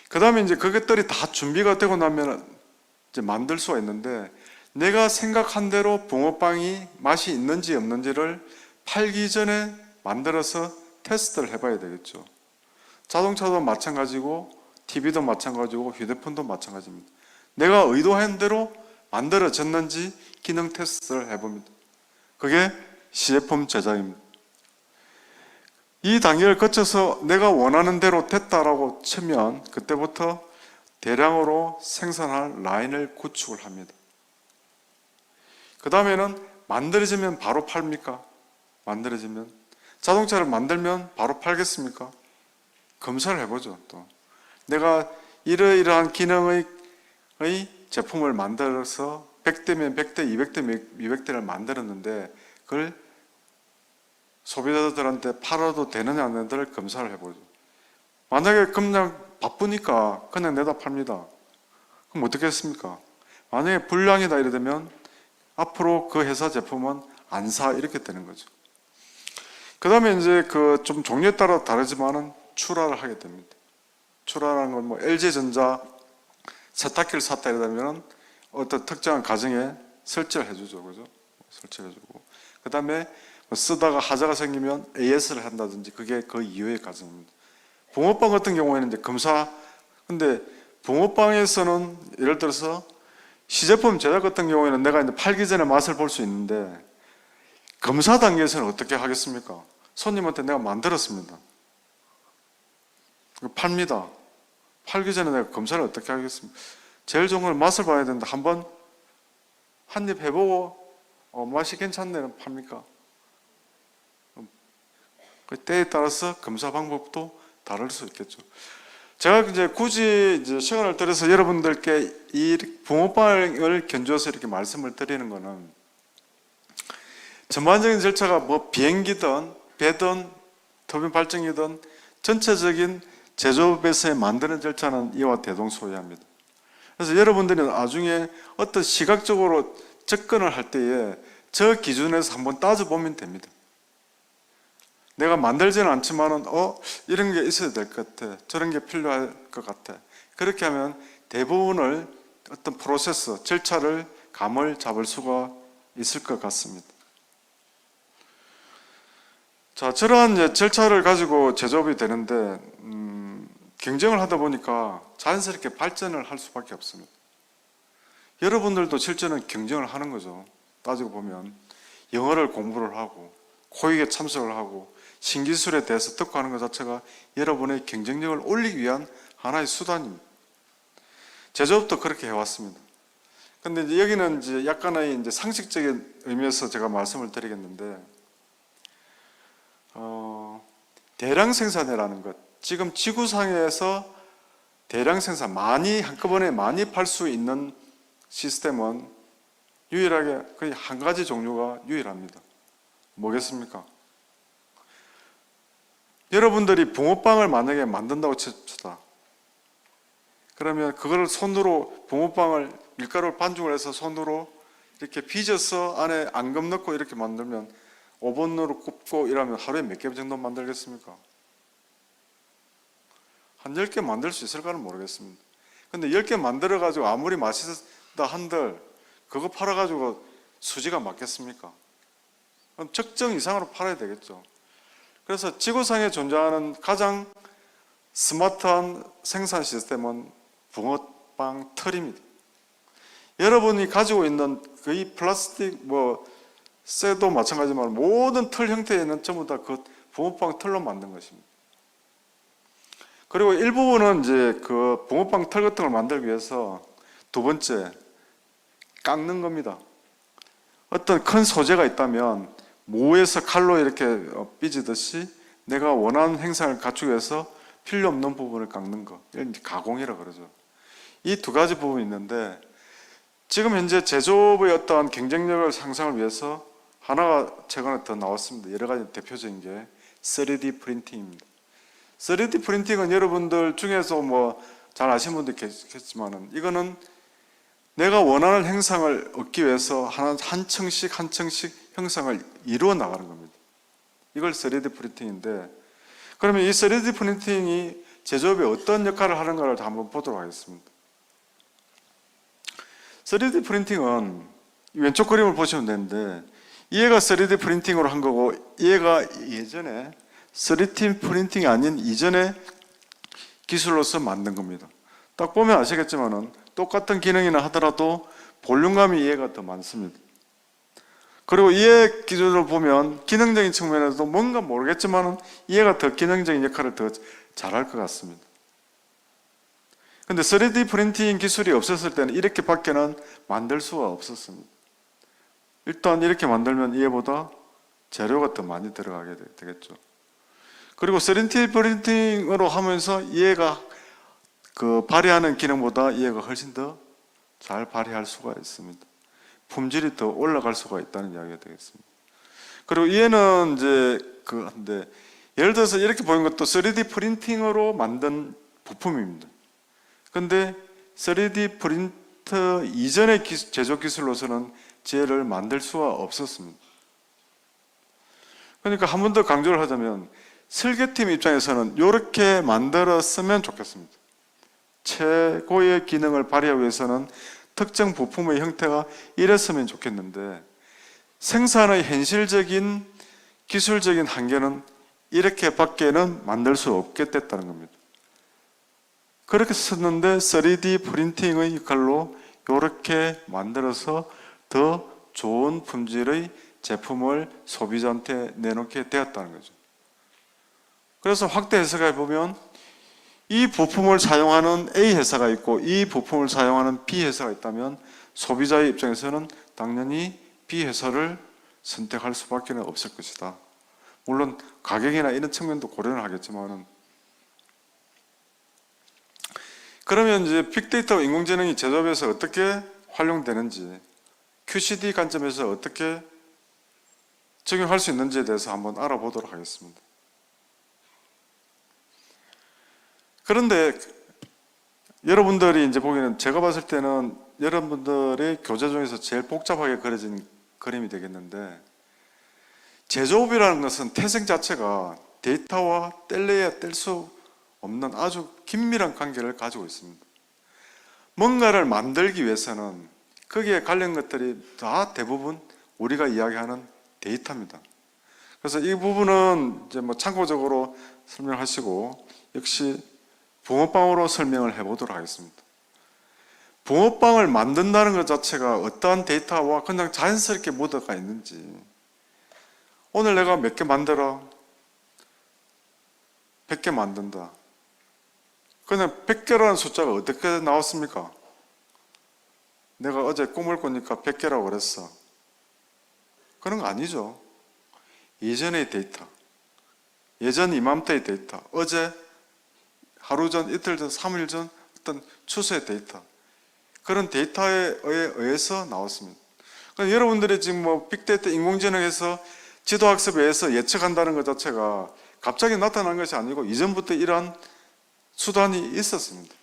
그 다음에 이제 그것들이 다 준비가 되고 나면 이제 만들 수가 있는데 내가 생각한 대로 붕어빵이 맛이 있는지 없는지를 팔기 전에 만들어서 테스트를 해봐야 되겠죠. 자동차도 마찬가지고 TV도 마찬가지고 휴대폰도 마찬가지입니다. 내가 의도한 대로 만들어졌는지 기능 테스트를 해봅니다. 그게 시제품 제작입니다. 이 단계를 거쳐서 내가 원하는 대로 됐다라고 치면 그때부터 대량으로 생산할 라인을 구축을 합니다. 그 다음에는 만들어지면 바로 팔입니까? 만들어지면 자동차를 만들면 바로 팔겠습니까? 검사를 해보죠. 또 내가 이러이러한 기능의 제품을 만들어서 100대면 100대, 200대, 200대를 만들었는데 그걸 소비자들한테 팔아도 되느냐 안 되느냐를 검사를 해보죠. 만약에 그냥 바쁘니까 그냥 내다 팝니다. 그럼 어떻게 했습니까? 만약에 불량이다 이러면 앞으로 그 회사 제품은 안 사 이렇게 되는 거죠. 그 다음에 이제 그 좀 종류에 따라 다르지만은 출하를 하게 됩니다. 출하라는 건 뭐 LG전자 세탁기를 샀다 이러면 어떤 특정한 가정에 설치를 해주죠. 그죠? 설치를 해주고. 그 다음에 뭐 쓰다가 하자가 생기면 AS를 한다든지 그게 그 이후의 과정입니다. 붕어빵 같은 경우에는 이제 근데 붕어빵에서는 예를 들어서 시제품 제작 같은 경우에는 내가 이제 팔기 전에 맛을 볼 수 있는데 검사 단계에서는 어떻게 하겠습니까? 손님한테 내가 만들었습니다. 팝니다. 팔기 전에 내가 검사를 어떻게 하겠습니까? 제일 좋은 건 맛을 봐야 되는데 한번 한 입 해보고 맛이 괜찮네는 팝니까? 그 때에 따라서 검사 방법도 다를 수 있겠죠. 제가 이제 굳이 이제 시간을 들여서 여러분들께 이 붕어빵을 견주어서 이렇게 말씀을 드리는 거는 전반적인 절차가 뭐 비행기든 배든 터빈 발전기든 전체적인 제조업에서의 만드는 절차는 이와 대동소이합니다. 그래서 여러분들이 나중에 어떤 시각적으로 접근을 할 때에 저 기준에서 한번 따져보면 됩니다. 내가 만들지는 않지만은 이런 게 있어야 될 것 같아. 저런 게 필요할 것 같아. 그렇게 하면 대부분을 어떤 프로세스, 절차를 감을 잡을 수가 있을 것 같습니다. 자, 저러한 이제 절차를 가지고 제조업이 되는데 경쟁을 하다 보니까 자연스럽게 발전을 할 수밖에 없습니다. 여러분들도 실제는 경쟁을 하는 거죠. 따지고 보면 영어를 공부를 하고 코익에 참석을 하고 신기술에 대해서 듣고 하는 것 자체가 여러분의 경쟁력을 올리기 위한 하나의 수단입니다. 제조업도 그렇게 해왔습니다. 근데 이제 여기는 이제 약간의 이제 상식적인 의미에서 제가 말씀을 드리겠는데, 대량 생산이라는 것, 지금 지구상에서 대량 생산, 한꺼번에 많이 팔 수 있는 시스템은 유일하게 거의 한 가지 종류가 유일합니다. 뭐겠습니까? 여러분들이 붕어빵을 만약에 만든다고 칩시다. 그러면 그걸 손으로 붕어빵을 밀가루를 반죽을 해서 손으로 이렇게 빚어서 안에 앙금 넣고 이렇게 만들면 오븐으로 굽고 이러면 하루에 몇 개 정도 만들겠습니까? 한 10개 만들 수 있을까는 모르겠습니다. 근데 10개 만들어가지고 아무리 맛있다 한들 그거 팔아가지고 수지가 맞겠습니까? 그럼 적정 이상으로 팔아야 되겠죠. 그래서 지구상에 존재하는 가장 스마트한 생산 시스템은 붕어빵 틀입니다. 여러분이 가지고 있는 거의 플라스틱 쇠도 마찬가지지만 모든 틀 형태에는 전부 다 그 붕어빵 틀로 만든 것입니다. 그리고 일부분은 이제 그 붕어빵 틀 같은 걸 만들기 위해서 두 번째 깎는 겁니다. 어떤 큰 소재가 있다면 모에서 칼로 이렇게 삐지듯이 내가 원하는 행상을 갖추기 위해서 필요 없는 부분을 깎는 것, 이런 가공이라고 그러죠. 이 두 가지 부분이 있는데 지금 현재 제조업의 어떠한 경쟁력을 상승을 위해서 하나가 최근에 더 나왔습니다. 여러 가지 대표적인 게 3D 프린팅입니다. 3D 프린팅은 여러분들 중에서 잘 아시는 분도 계시겠지만은 이거는 내가 원하는 형상을 얻기 위해서 한 층씩 한 층씩 형상을 이루어 나가는 겁니다. 이걸 3D 프린팅인데, 그러면 이 3D 프린팅이 제조업에 어떤 역할을 하는가를 한번 보도록 하겠습니다. 3D 프린팅은 왼쪽 그림을 보시면 되는데, 얘가 3D 프린팅으로 한 거고, 얘가 예전에 3D 프린팅이 아닌 이전의 기술로서 만든 겁니다. 딱 보면 아시겠지만은 똑같은 기능이나 하더라도 볼륨감이 얘가 더 많습니다. 그리고 이해 기준으로 보면 기능적인 측면에서도 뭔가 모르겠지만은 얘가 더 기능적인 역할을 더 잘할 것 같습니다. 근데 3D 프린팅 기술이 없었을 때는 이렇게 밖에는 만들 수가 없었습니다. 일단 이렇게 만들면 얘보다 재료가 더 많이 들어가게 되겠죠. 그리고 3D 프린팅으로 하면서 얘가 그 발휘하는 기능보다 얘가 훨씬 더 잘 발휘할 수가 있습니다. 품질이 더 올라갈 수가 있다는 이야기가 되겠습니다. 그리고 얘는 이제 근데 예를 들어서 이렇게 보이는 것도 3D 프린팅으로 만든 부품입니다. 근데 3D 프린터 이전의 제조 기술로서는 쟤를 만들 수가 없었습니다. 그러니까 한 번 더 강조를 하자면 설계팀 입장에서는 이렇게 만들었으면 좋겠습니다. 최고의 기능을 발휘하기 위해서는 특정 부품의 형태가 이랬으면 좋겠는데 생산의 현실적인 기술적인 한계는 이렇게밖에는 만들 수 없게 됐다는 겁니다. 그렇게 썼는데 3D 프린팅의 역할로 이렇게 만들어서 더 좋은 품질의 제품을 소비자한테 내놓게 되었다는 거죠. 그래서 확대 해석해 보면 이 부품을 사용하는 A 회사가 있고 이 부품을 사용하는 B 회사가 있다면 소비자의 입장에서는 당연히 B 회사를 선택할 수밖에 없을 것이다. 물론 가격이나 이런 측면도 고려는 하겠지만은, 그러면 이제 빅데이터와 인공지능이 제조업에서 어떻게 활용되는지, QCD 관점에서 어떻게 적용할 수 있는지에 대해서 한번 알아보도록 하겠습니다. 그런데 여러분들이 이제 보기에는 제가 봤을 때는 여러분들의 교재 중에서 제일 복잡하게 그려진 그림이 되겠는데, 제조업이라는 것은 태생 자체가 데이터와 뗄래야 뗄 수 없는 아주 긴밀한 관계를 가지고 있습니다. 뭔가를 만들기 위해서는 거기에 관련 것들이 다 대부분 우리가 이야기하는 데이터입니다. 그래서 이 부분은 이제 뭐 참고적으로 설명하시고, 역시 붕어빵으로 설명을 해보도록 하겠습니다. 붕어빵을 만든다는 것 자체가 어떠한 데이터와 그냥 자연스럽게 묻어가 있는지, 오늘 내가 몇 개 만들어? 100개 만든다. 그냥 100개라는 숫자가 어떻게 나왔습니까? 내가 어제 꿈을 꾸니까 100개라고 그랬어. 그런 거 아니죠. 예전의 데이터, 예전 이맘때의 데이터, 어제, 하루 전, 이틀 전, 3일 전 어떤 추세의 데이터, 그런 데이터에 의해서 나왔습니다. 그러니까 여러분들이 지금 뭐 빅데이터 인공지능에서 지도학습에 의해서 예측한다는 것 자체가 갑자기 나타난 것이 아니고 이전부터 이러한 수단이 있었습니다.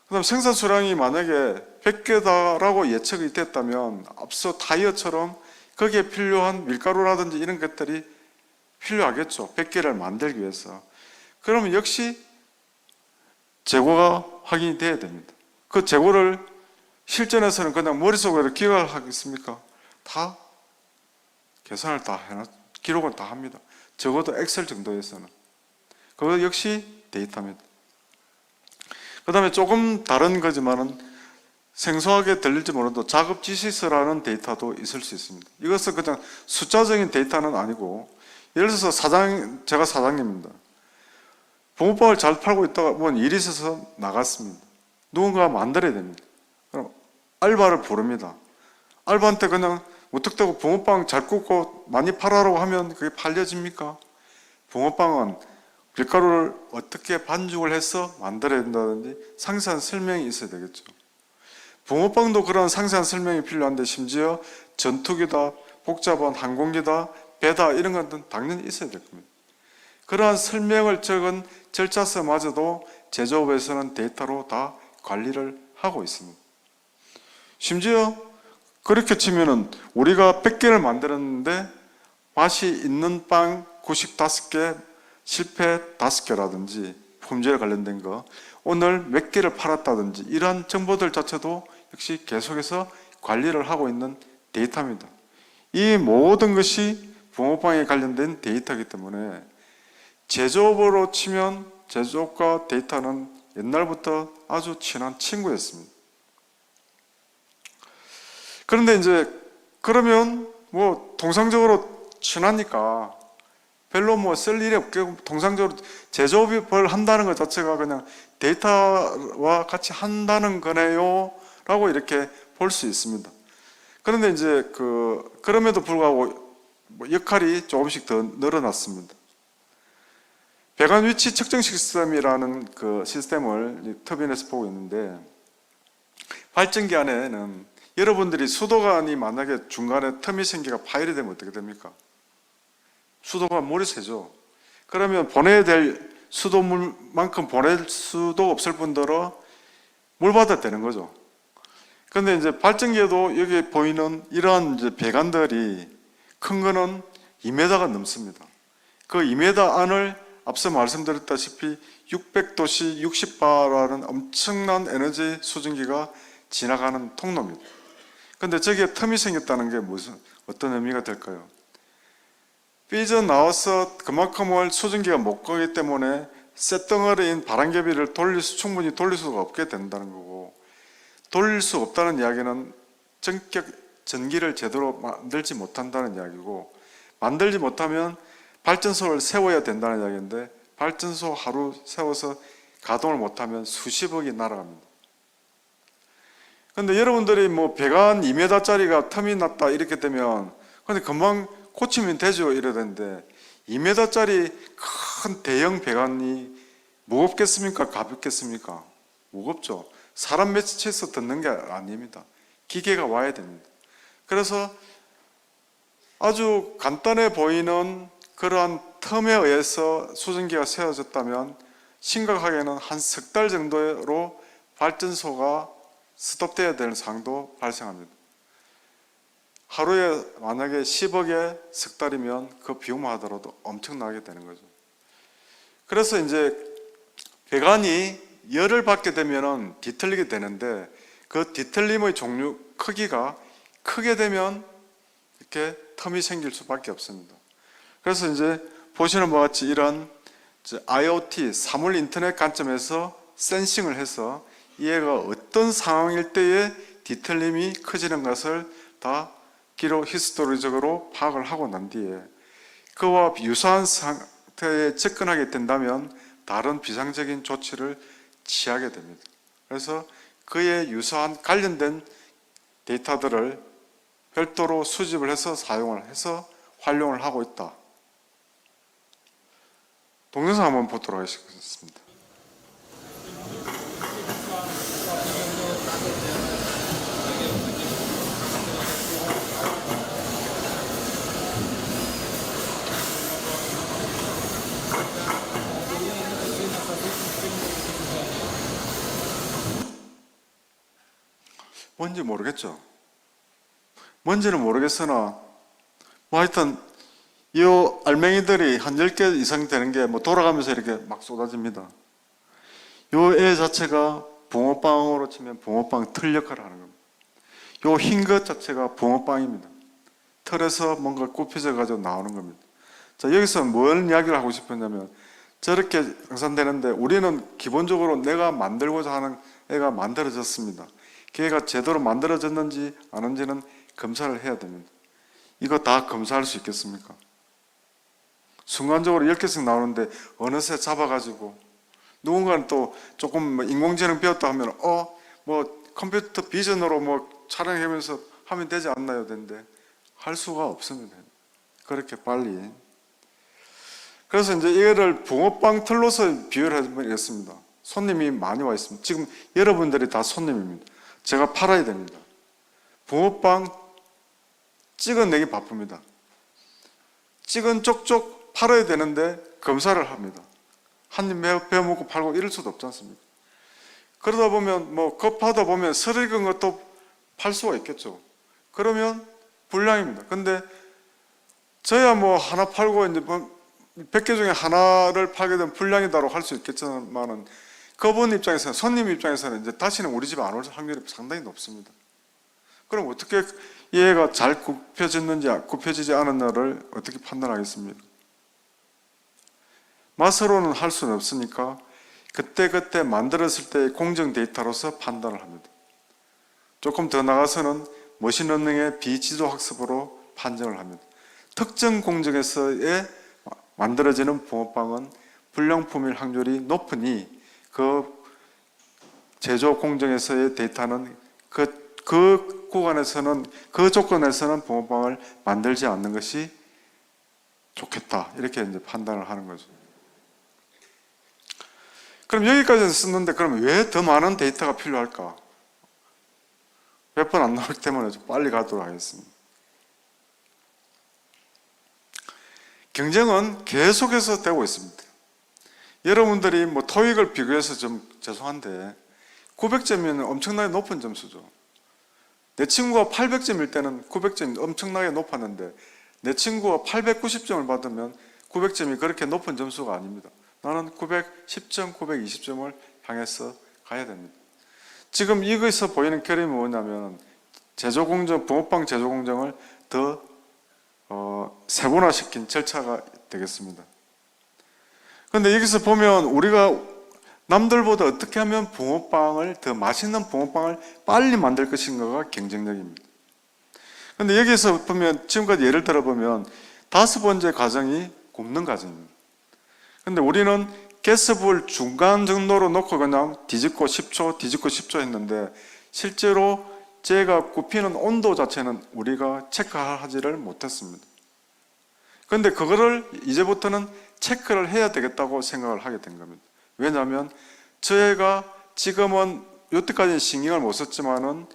그 다음 생산 수량이 만약에 100개다라고 예측이 됐다면 앞서 타이어처럼 거기에 필요한 밀가루라든지 이런 것들이 필요하겠죠. 100개를 만들기 위해서. 그러면 역시 재고가 확인이 돼야 됩니다. 그 재고를 실전에서는 그냥 머릿속으로 기억을 하겠습니까? 다 계산을 다 해놨, 기록을 다 합니다. 적어도 엑셀 정도에서는. 그거 역시 데이터입니다. 그 다음에 조금 다른 거지만은 생소하게 들릴지 몰라도 작업 지시서라는 데이터도 있을 수 있습니다. 이것은 그냥 숫자적인 데이터는 아니고, 예를 들어서 제가 사장님입니다. 붕어빵을 잘 팔고 있다가 뭔 일이 있어서 나갔습니다. 누군가 만들어야 됩니다. 그럼 알바를 부릅니다. 알바한테 그냥 무턱대고 붕어빵 잘 굽고 많이 팔아라고 하면 그게 팔려집니까? 붕어빵은 밀가루를 어떻게 반죽을 해서 만들어야 된다든지 상세한 설명이 있어야 되겠죠. 붕어빵도 그런 상세한 설명이 필요한데, 심지어 전투기다, 복잡한 항공기다, 배다 이런 것들은 당연히 있어야 될 겁니다. 그러한 설명을 적은 절차서마저도 제조업에서는 데이터로 다 관리를 하고 있습니다. 심지어 그렇게 치면은 우리가 100개를 만들었는데 맛이 있는 빵 95개, 실패 5개라든지 품질에 관련된 거, 오늘 몇 개를 팔았다든지 이러한 정보들 자체도 역시 계속해서 관리를 하고 있는 데이터입니다. 이 모든 것이 붕어빵에 관련된 데이터이기 때문에 제조업으로 치면 제조업과 데이터는 옛날부터 아주 친한 친구였습니다. 그런데 이제 그러면 뭐 통상적으로 친하니까 별로 뭐 쓸 일이 없게 통상적으로 제조업을 한다는 것 자체가 그냥 데이터와 같이 한다는 거네요 라고 이렇게 볼 수 있습니다. 그런데 이제 그럼에도 불구하고 역할이 조금씩 더 늘어났습니다. 배관 위치 측정 시스템이라는 그 시스템을 터빈에서 보고 있는데, 발전기 안에는 여러분들이 수도관이 만약에 중간에 틈이 생기가 파열이 되면 어떻게 됩니까? 수도관 물이 새죠. 그러면 보내야 될 수도물만큼 보낼 수도 없을 뿐더러 물 받아야 되는 거죠. 그런데 이제 발전기에도 여기 보이는 이러한 이제 배관들이 큰 거는 2m가 넘습니다. 그 2m 안을 앞서 말씀드렸다시피 600도씨 60바라는 엄청난 에너지 수증기가 지나가는 통로입니다. 그런데 저기에 틈이 생겼다는 게 어떤 의미가 될까요? 삐져나와서 그만큼을 수증기가 못 가기 때문에 쇳덩어리인 바람개비를 충분히 돌릴 수가 없게 된다는 거고, 돌릴 수 없다는 이야기는 전기를 제대로 만들지 못한다는 이야기고, 만들지 못하면 발전소를 세워야 된다는 이야기인데, 발전소 하루 세워서 가동을 못하면 수십억이 날아갑니다. 그런데 여러분들이 뭐 배관 2m짜리가 틈이 났다 이렇게 되면 근데 금방 고치면 되죠 이래야 되는데, 2m짜리 큰 대형 배관이 무겁겠습니까? 가볍겠습니까? 무겁죠. 사람 매치해서 듣는 게 아닙니다. 기계가 와야 됩니다. 그래서 아주 간단해 보이는 그러한 틈에 의해서 수증기가 세워졌다면 심각하게는 한 석 달 정도로 발전소가 스톱되어야 되는 상황도 발생합니다. 하루에 만약에 10억에 석 달이면 그 비용만 하더라도 엄청나게 되는 거죠. 그래서 이제 배관이 열을 받게 되면 뒤틀리게 되는데 그 뒤틀림의 종류 크기가 크게 되면 이렇게 텀이 생길 수밖에 없습니다. 그래서 이제 보시는 바와 같이 이런 IoT, 사물 인터넷 관점에서 센싱을 해서 얘가 어떤 상황일 때에 뒤틀림이 커지는 것을 다 기록 히스토리적으로 파악을 하고 난 뒤에 그와 유사한 상태에 접근하게 된다면 다른 비상적인 조치를 취하게 됩니다. 그래서 그에 유사한 관련된 데이터들을 별도로 수집을 해서 사용을 해서 활용을 하고 있다. 동영상 한번 보도록 하겠습니다. 뭔지 모르겠죠. 뭔지는 모르겠으나 뭐 하여튼 이 알맹이들이 한 10개 이상 되는 게 뭐 돌아가면서 이렇게 막 쏟아집니다. 요 애 자체가 붕어빵으로 치면 붕어빵 틀 역할을 하는 겁니다. 요 흰 것 자체가 붕어빵입니다. 틀에서 뭔가 굽혀져 가지고 나오는 겁니다. 자, 여기서 뭘 이야기를 하고 싶었냐면 저렇게 생산되는데 우리는 기본적으로 내가 만들고자 하는 애가 만들어졌습니다. 걔가 제대로 만들어졌는지 아닌지는 검사를 해야 됩니다. 이거 다 검사할 수 있겠습니까? 순간적으로 10개씩 나오는데 어느새 잡아가지고 누군가는 또 조금 인공지능 배웠다 하면 뭐 컴퓨터 비전으로 뭐 촬영하면서 하면 되지 않나요? 되는데 할 수가 없습니다. 그렇게 빨리. 그래서 이제 이거를 붕어빵 틀로서 비유를 해보겠습니다. 손님이 많이 와 있습니다. 지금 여러분들이 다 손님입니다. 제가 팔아야 됩니다. 붕어빵 찍어내기 바쁩니다. 찍은 쪽쪽 팔아야 되는데 검사를 합니다. 한 입 베어 먹고 팔고 이럴 수도 없지 않습니까? 그러다 보면 뭐 급하다 보면 설 익은 것도 팔 수가 있겠죠. 그러면 불량입니다. 근데 저야 뭐 하나 팔고 이제 100개 중에 하나를 팔게 되면 불량이다라고 할 수 있겠지만은 그분 입장에서는, 손님 입장에서는 이제 다시는 우리 집에 안 올 확률이 상당히 높습니다. 그럼 어떻게 얘가 잘 굽혀졌는지 굽혀지지 않았나를 어떻게 판단하겠습니까? 맛으로는 할 수는 없으니까 그때그때 만들었을 때의 공정 데이터로서 판단을 합니다. 조금 더 나가서는 머신러닝의 비지도 학습으로 판정을 합니다. 특정 공정에서의 만들어지는 붕어빵은 불량품일 확률이 높으니 그 제조 공정에서의 데이터는 그 구간에서는, 그 조건에서는 붕어빵을 만들지 않는 것이 좋겠다. 이렇게 이제 판단을 하는 거죠. 그럼 여기까지는 썼는데 그럼 왜 더 많은 데이터가 필요할까? 몇 번 안 나오기 때문에 좀 빨리 가도록 하겠습니다. 경쟁은 계속해서 되고 있습니다. 여러분들이 뭐 토익을 비교해서 좀 죄송한데 900점이면 엄청나게 높은 점수죠. 내 친구가 800점일 때는 900점이 엄청나게 높았는데 내 친구가 890점을 받으면 900점이 그렇게 높은 점수가 아닙니다. 나는 910점, 920점을 향해서 가야 됩니다. 지금 이거에서 보이는 그림이 뭐냐면 제조공정, 붕어빵 제조공정을 더 세분화시킨 절차가 되겠습니다. 그런데 여기서 보면 우리가 남들보다 어떻게 하면 붕어빵을, 더 맛있는 붕어빵을 빨리 만들 것인가가 경쟁력입니다. 그런데 여기서 보면 지금까지 예를 들어보면 5번째 과정이 굽는 과정입니다. 그런데 우리는 가스불 중간 정도로 놓고 그냥 뒤집고 10초 했는데 실제로 제가 굽히는 온도 자체는 우리가 체크하지를 못했습니다. 그런데 그거를 이제부터는 체크를 해야 되겠다고 생각을 하게 된 겁니다. 왜냐하면 저희가 지금은 여태까지는 신경을 못 썼지만은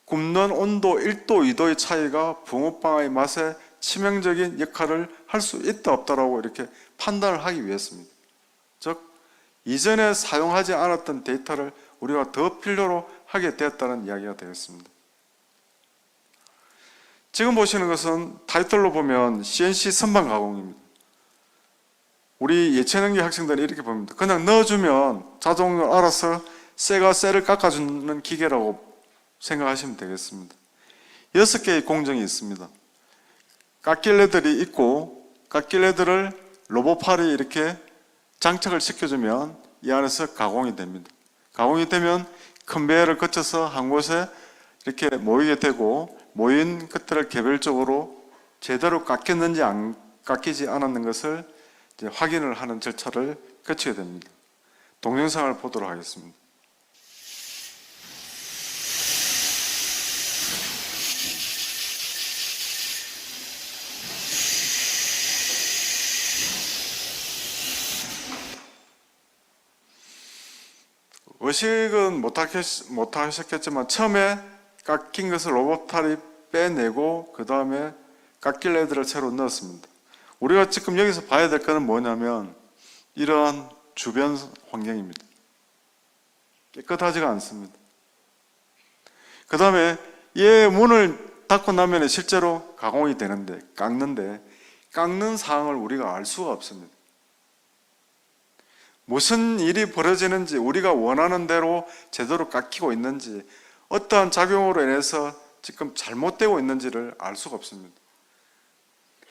굽는 온도 1도, 2도의 차이가 붕어빵의 맛에 치명적인 역할을 할 수 있다 없다라고 이렇게 판단을 하기 위해서입니다. 즉 이전에 사용하지 않았던 데이터를 우리가 더 필요로 하게 되었다는 이야기가 되겠습니다. 지금 보시는 것은 타이틀로 보면 CNC 선반 가공입니다. 우리 예체능계 학생들은 이렇게 봅니다. 그냥 넣어주면 자동으로 알아서 쇠가 쇠를 깎아주는 기계라고 생각하시면 되겠습니다. 6개의 공정이 있습니다. 깎일레들이 있고 깎일레들을 로봇팔이 이렇게 장착을 시켜주면 이 안에서 가공이 됩니다. 가공이 되면 컨베이어를 거쳐서 한 곳에 이렇게 모이게 되고 모인 것들을 개별적으로 제대로 깎였는지 안 깎이지 않았는 것을 이제 확인을 하는 절차를 거치게 됩니다. 동영상을 보도록 하겠습니다. 의식은 못하셨겠지만 처음에 깎인 것을 로봇팔이 빼내고 그 다음에 깎일 레드를 새로 넣었습니다. 우리가 지금 여기서 봐야 될 것은 뭐냐면 이러한 주변 환경입니다. 깨끗하지가 않습니다. 그 다음에 얘 문을 닫고 나면 실제로 가공이 되는데 깎는 상황을 우리가 알 수가 없습니다. 무슨 일이 벌어지는지 우리가 원하는 대로 제대로 깎이고 있는지 어떠한 작용으로 인해서 지금 잘못되고 있는지를 알 수가 없습니다.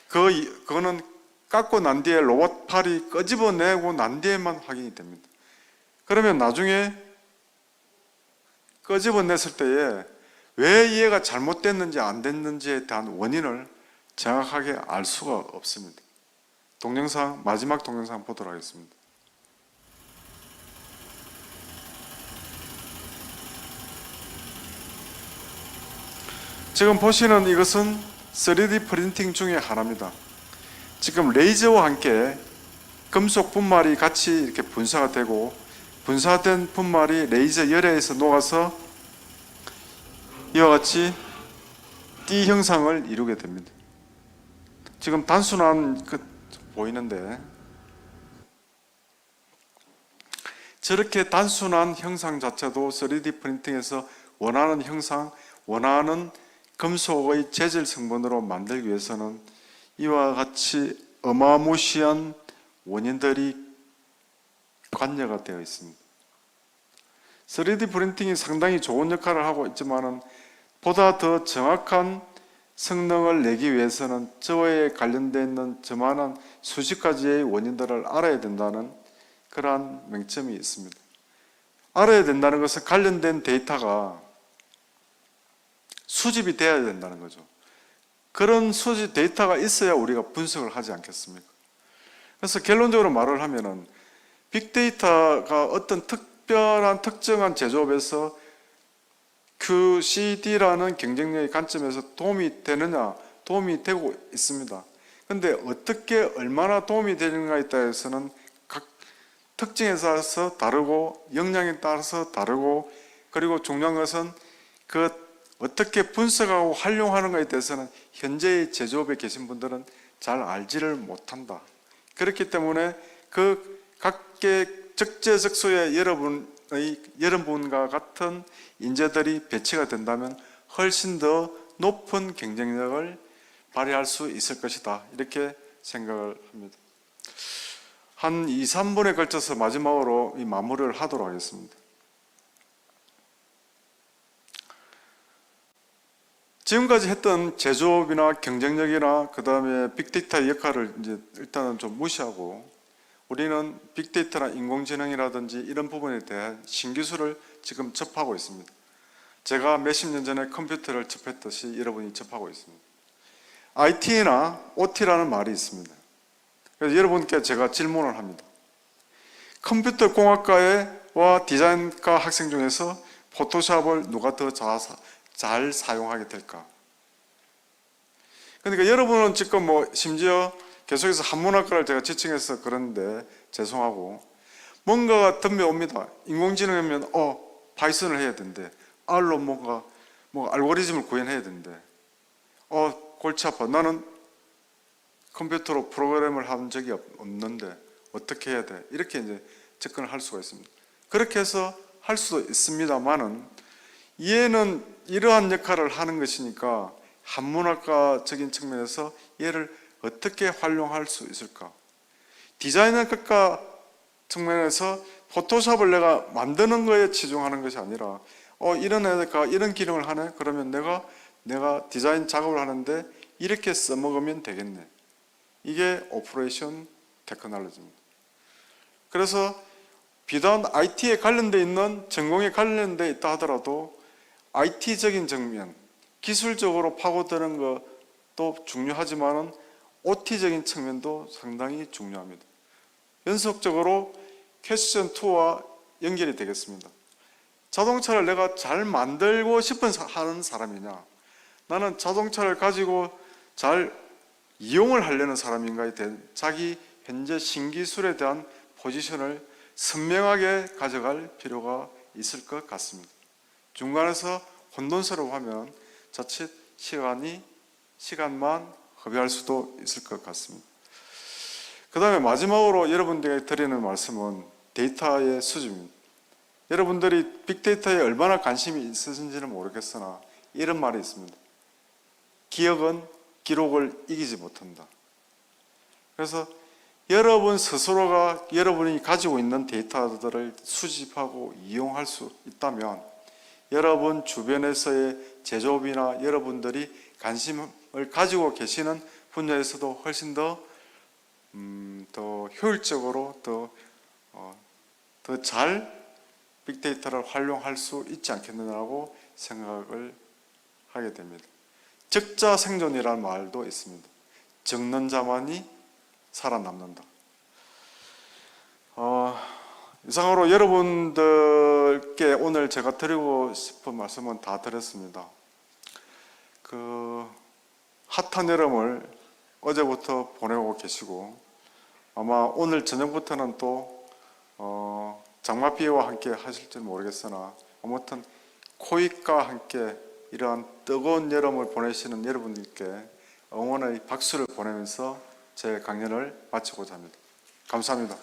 그거는 깎고 난 뒤에 로봇팔이 끄집어내고 난 뒤에만 확인이 됩니다. 그러면 나중에 끄집어냈을 때에 왜 이해가 잘못됐는지 안 됐는지에 대한 원인을 정확하게 알 수가 없습니다. 마지막 동영상 보도록 하겠습니다. 지금 보시는 이것은 3D 프린팅 중에 하나입니다. 지금 레이저와 함께 금속 분말이 같이 이렇게 분사가 되고 분사된 분말이 레이저 열에서 녹아서 이와 같이 띠 형상을 이루게 됩니다. 지금 단순한 보이는데 저렇게 단순한 형상 자체도 3D 프린팅에서 원하는 형상, 원하는 금속의 재질 성분으로 만들기 위해서는 이와 같이 어마무시한 원인들이 관여가 되어 있습니다. 3D 프린팅이 상당히 좋은 역할을 하고 있지만 보다 더 정확한 성능을 내기 위해서는 저에 관련되어 있는 저만한 수십 가지의 원인들을 알아야 된다는 그러한 맹점이 있습니다. 알아야 된다는 것은 관련된 데이터가 수집이 되어야 된다는 거죠. 그런 수집 데이터가 있어야 우리가 분석을 하지 않겠습니까? 그래서 결론적으로 말을 하면은 빅데이터가 어떤 특별한 특정한 제조업에서 QCD라는 경쟁력의 관점에서 도움이 되느냐, 도움이 되고 있습니다. 그런데 어떻게 얼마나 도움이 되는가에 따라서는 각 특징에 따라서 다르고 역량에 따라서 다르고 그리고 중요한 것은 어떻게 분석하고 활용하는가에 대해서는 현재의 제조업에 계신 분들은 잘 알지를 못한다. 그렇기 때문에 그 각계 적재적소에 여러분과 같은 인재들이 배치가 된다면 훨씬 더 높은 경쟁력을 발휘할 수 있을 것이다. 이렇게 생각을 합니다. 한 2, 3분에 걸쳐서 마지막으로 이 마무리를 하도록 하겠습니다. 지금까지 했던 제조업이나 경쟁력이나 그 다음에 빅데이터의 역할을 이제 일단은 좀 무시하고 우리는 빅데이터나 인공지능이라든지 이런 부분에 대한 신기술을 지금 접하고 있습니다. 제가 몇십 년 전에 컴퓨터를 접했듯이 여러분이 접하고 있습니다. IT나 OT라는 말이 있습니다. 그래서 여러분께 제가 질문을 합니다. 컴퓨터 공학과와 디자인과 학생 중에서 포토샵을 누가 더 잘 사용하게 될까? 그러니까 여러분은 지금 심지어 계속해서 한문학과를 제가 지칭해서 그런데 죄송하고 뭔가가 덤벼옵니다. 인공지능이면 파이썬을 해야 된대. R로 뭔가 알고리즘을 구현해야 된대. 골치 아파. 나는 컴퓨터로 프로그램을 한 적이 없는데 어떻게 해야 돼? 이렇게 이제 접근을 할 수가 있습니다. 그렇게 해서 할 수도 있습니다만은 얘는 이러한 역할을 하는 것이니까 한문학과적인 측면에서 얘를 어떻게 활용할 수 있을까? 디자이너과 측면에서 포토샵을 내가 만드는 거에 치중하는 것이 아니라 이런 애가 이런 기능을 하네? 그러면 내가 디자인 작업을 하는데 이렇게 써먹으면 되겠네. 이게 오퍼레이션 테크놀로지입니다. 그래서 비단 IT에 관련되어 있는 전공에 관련되어 있다 하더라도 IT적인 정면, 기술적으로 파고드는 것도 중요하지만은 OT적인 측면도 상당히 중요합니다. 연속적으로 퀘스천 2와 연결이 되겠습니다. 자동차를 내가 잘 만들고 싶은 하는 사람이냐, 나는 자동차를 가지고 잘 이용을 하려는 사람인가에 대한 자기 현재 신기술에 대한 포지션을 선명하게 가져갈 필요가 있을 것 같습니다. 중간에서 혼돈스러워하면 자칫 시간만 허비할 수도 있을 것 같습니다. 그 다음에 마지막으로 여러분들에게 드리는 말씀은 데이터의 수준입니다. 여러분들이 빅데이터에 얼마나 관심이 있으신지는 모르겠으나 이런 말이 있습니다. 기억은 기록을 이기지 못한다. 그래서 여러분 스스로가 여러분이 가지고 있는 데이터들을 수집하고 이용할 수 있다면 여러분 주변에서의 제조업이나 여러분들이 관심을 가지고 계시는 분야에서도 훨씬 더 효율적으로 더 잘 빅데이터를 활용할 수 있지 않겠느냐고 생각을 하게 됩니다. 적자 생존이라는 말도 있습니다. 적는 자만이 살아남는다. 이상으로 여러분들께 오늘 제가 드리고 싶은 말씀은 다 드렸습니다. 핫한 여름을 어제부터 보내고 계시고 아마 오늘 저녁부터는 또 장맛비와 함께 하실지 모르겠으나 아무튼 코익과 함께 이러한 뜨거운 여름을 보내시는 여러분들께 응원의 박수를 보내면서 제 강연을 마치고자 합니다. 감사합니다.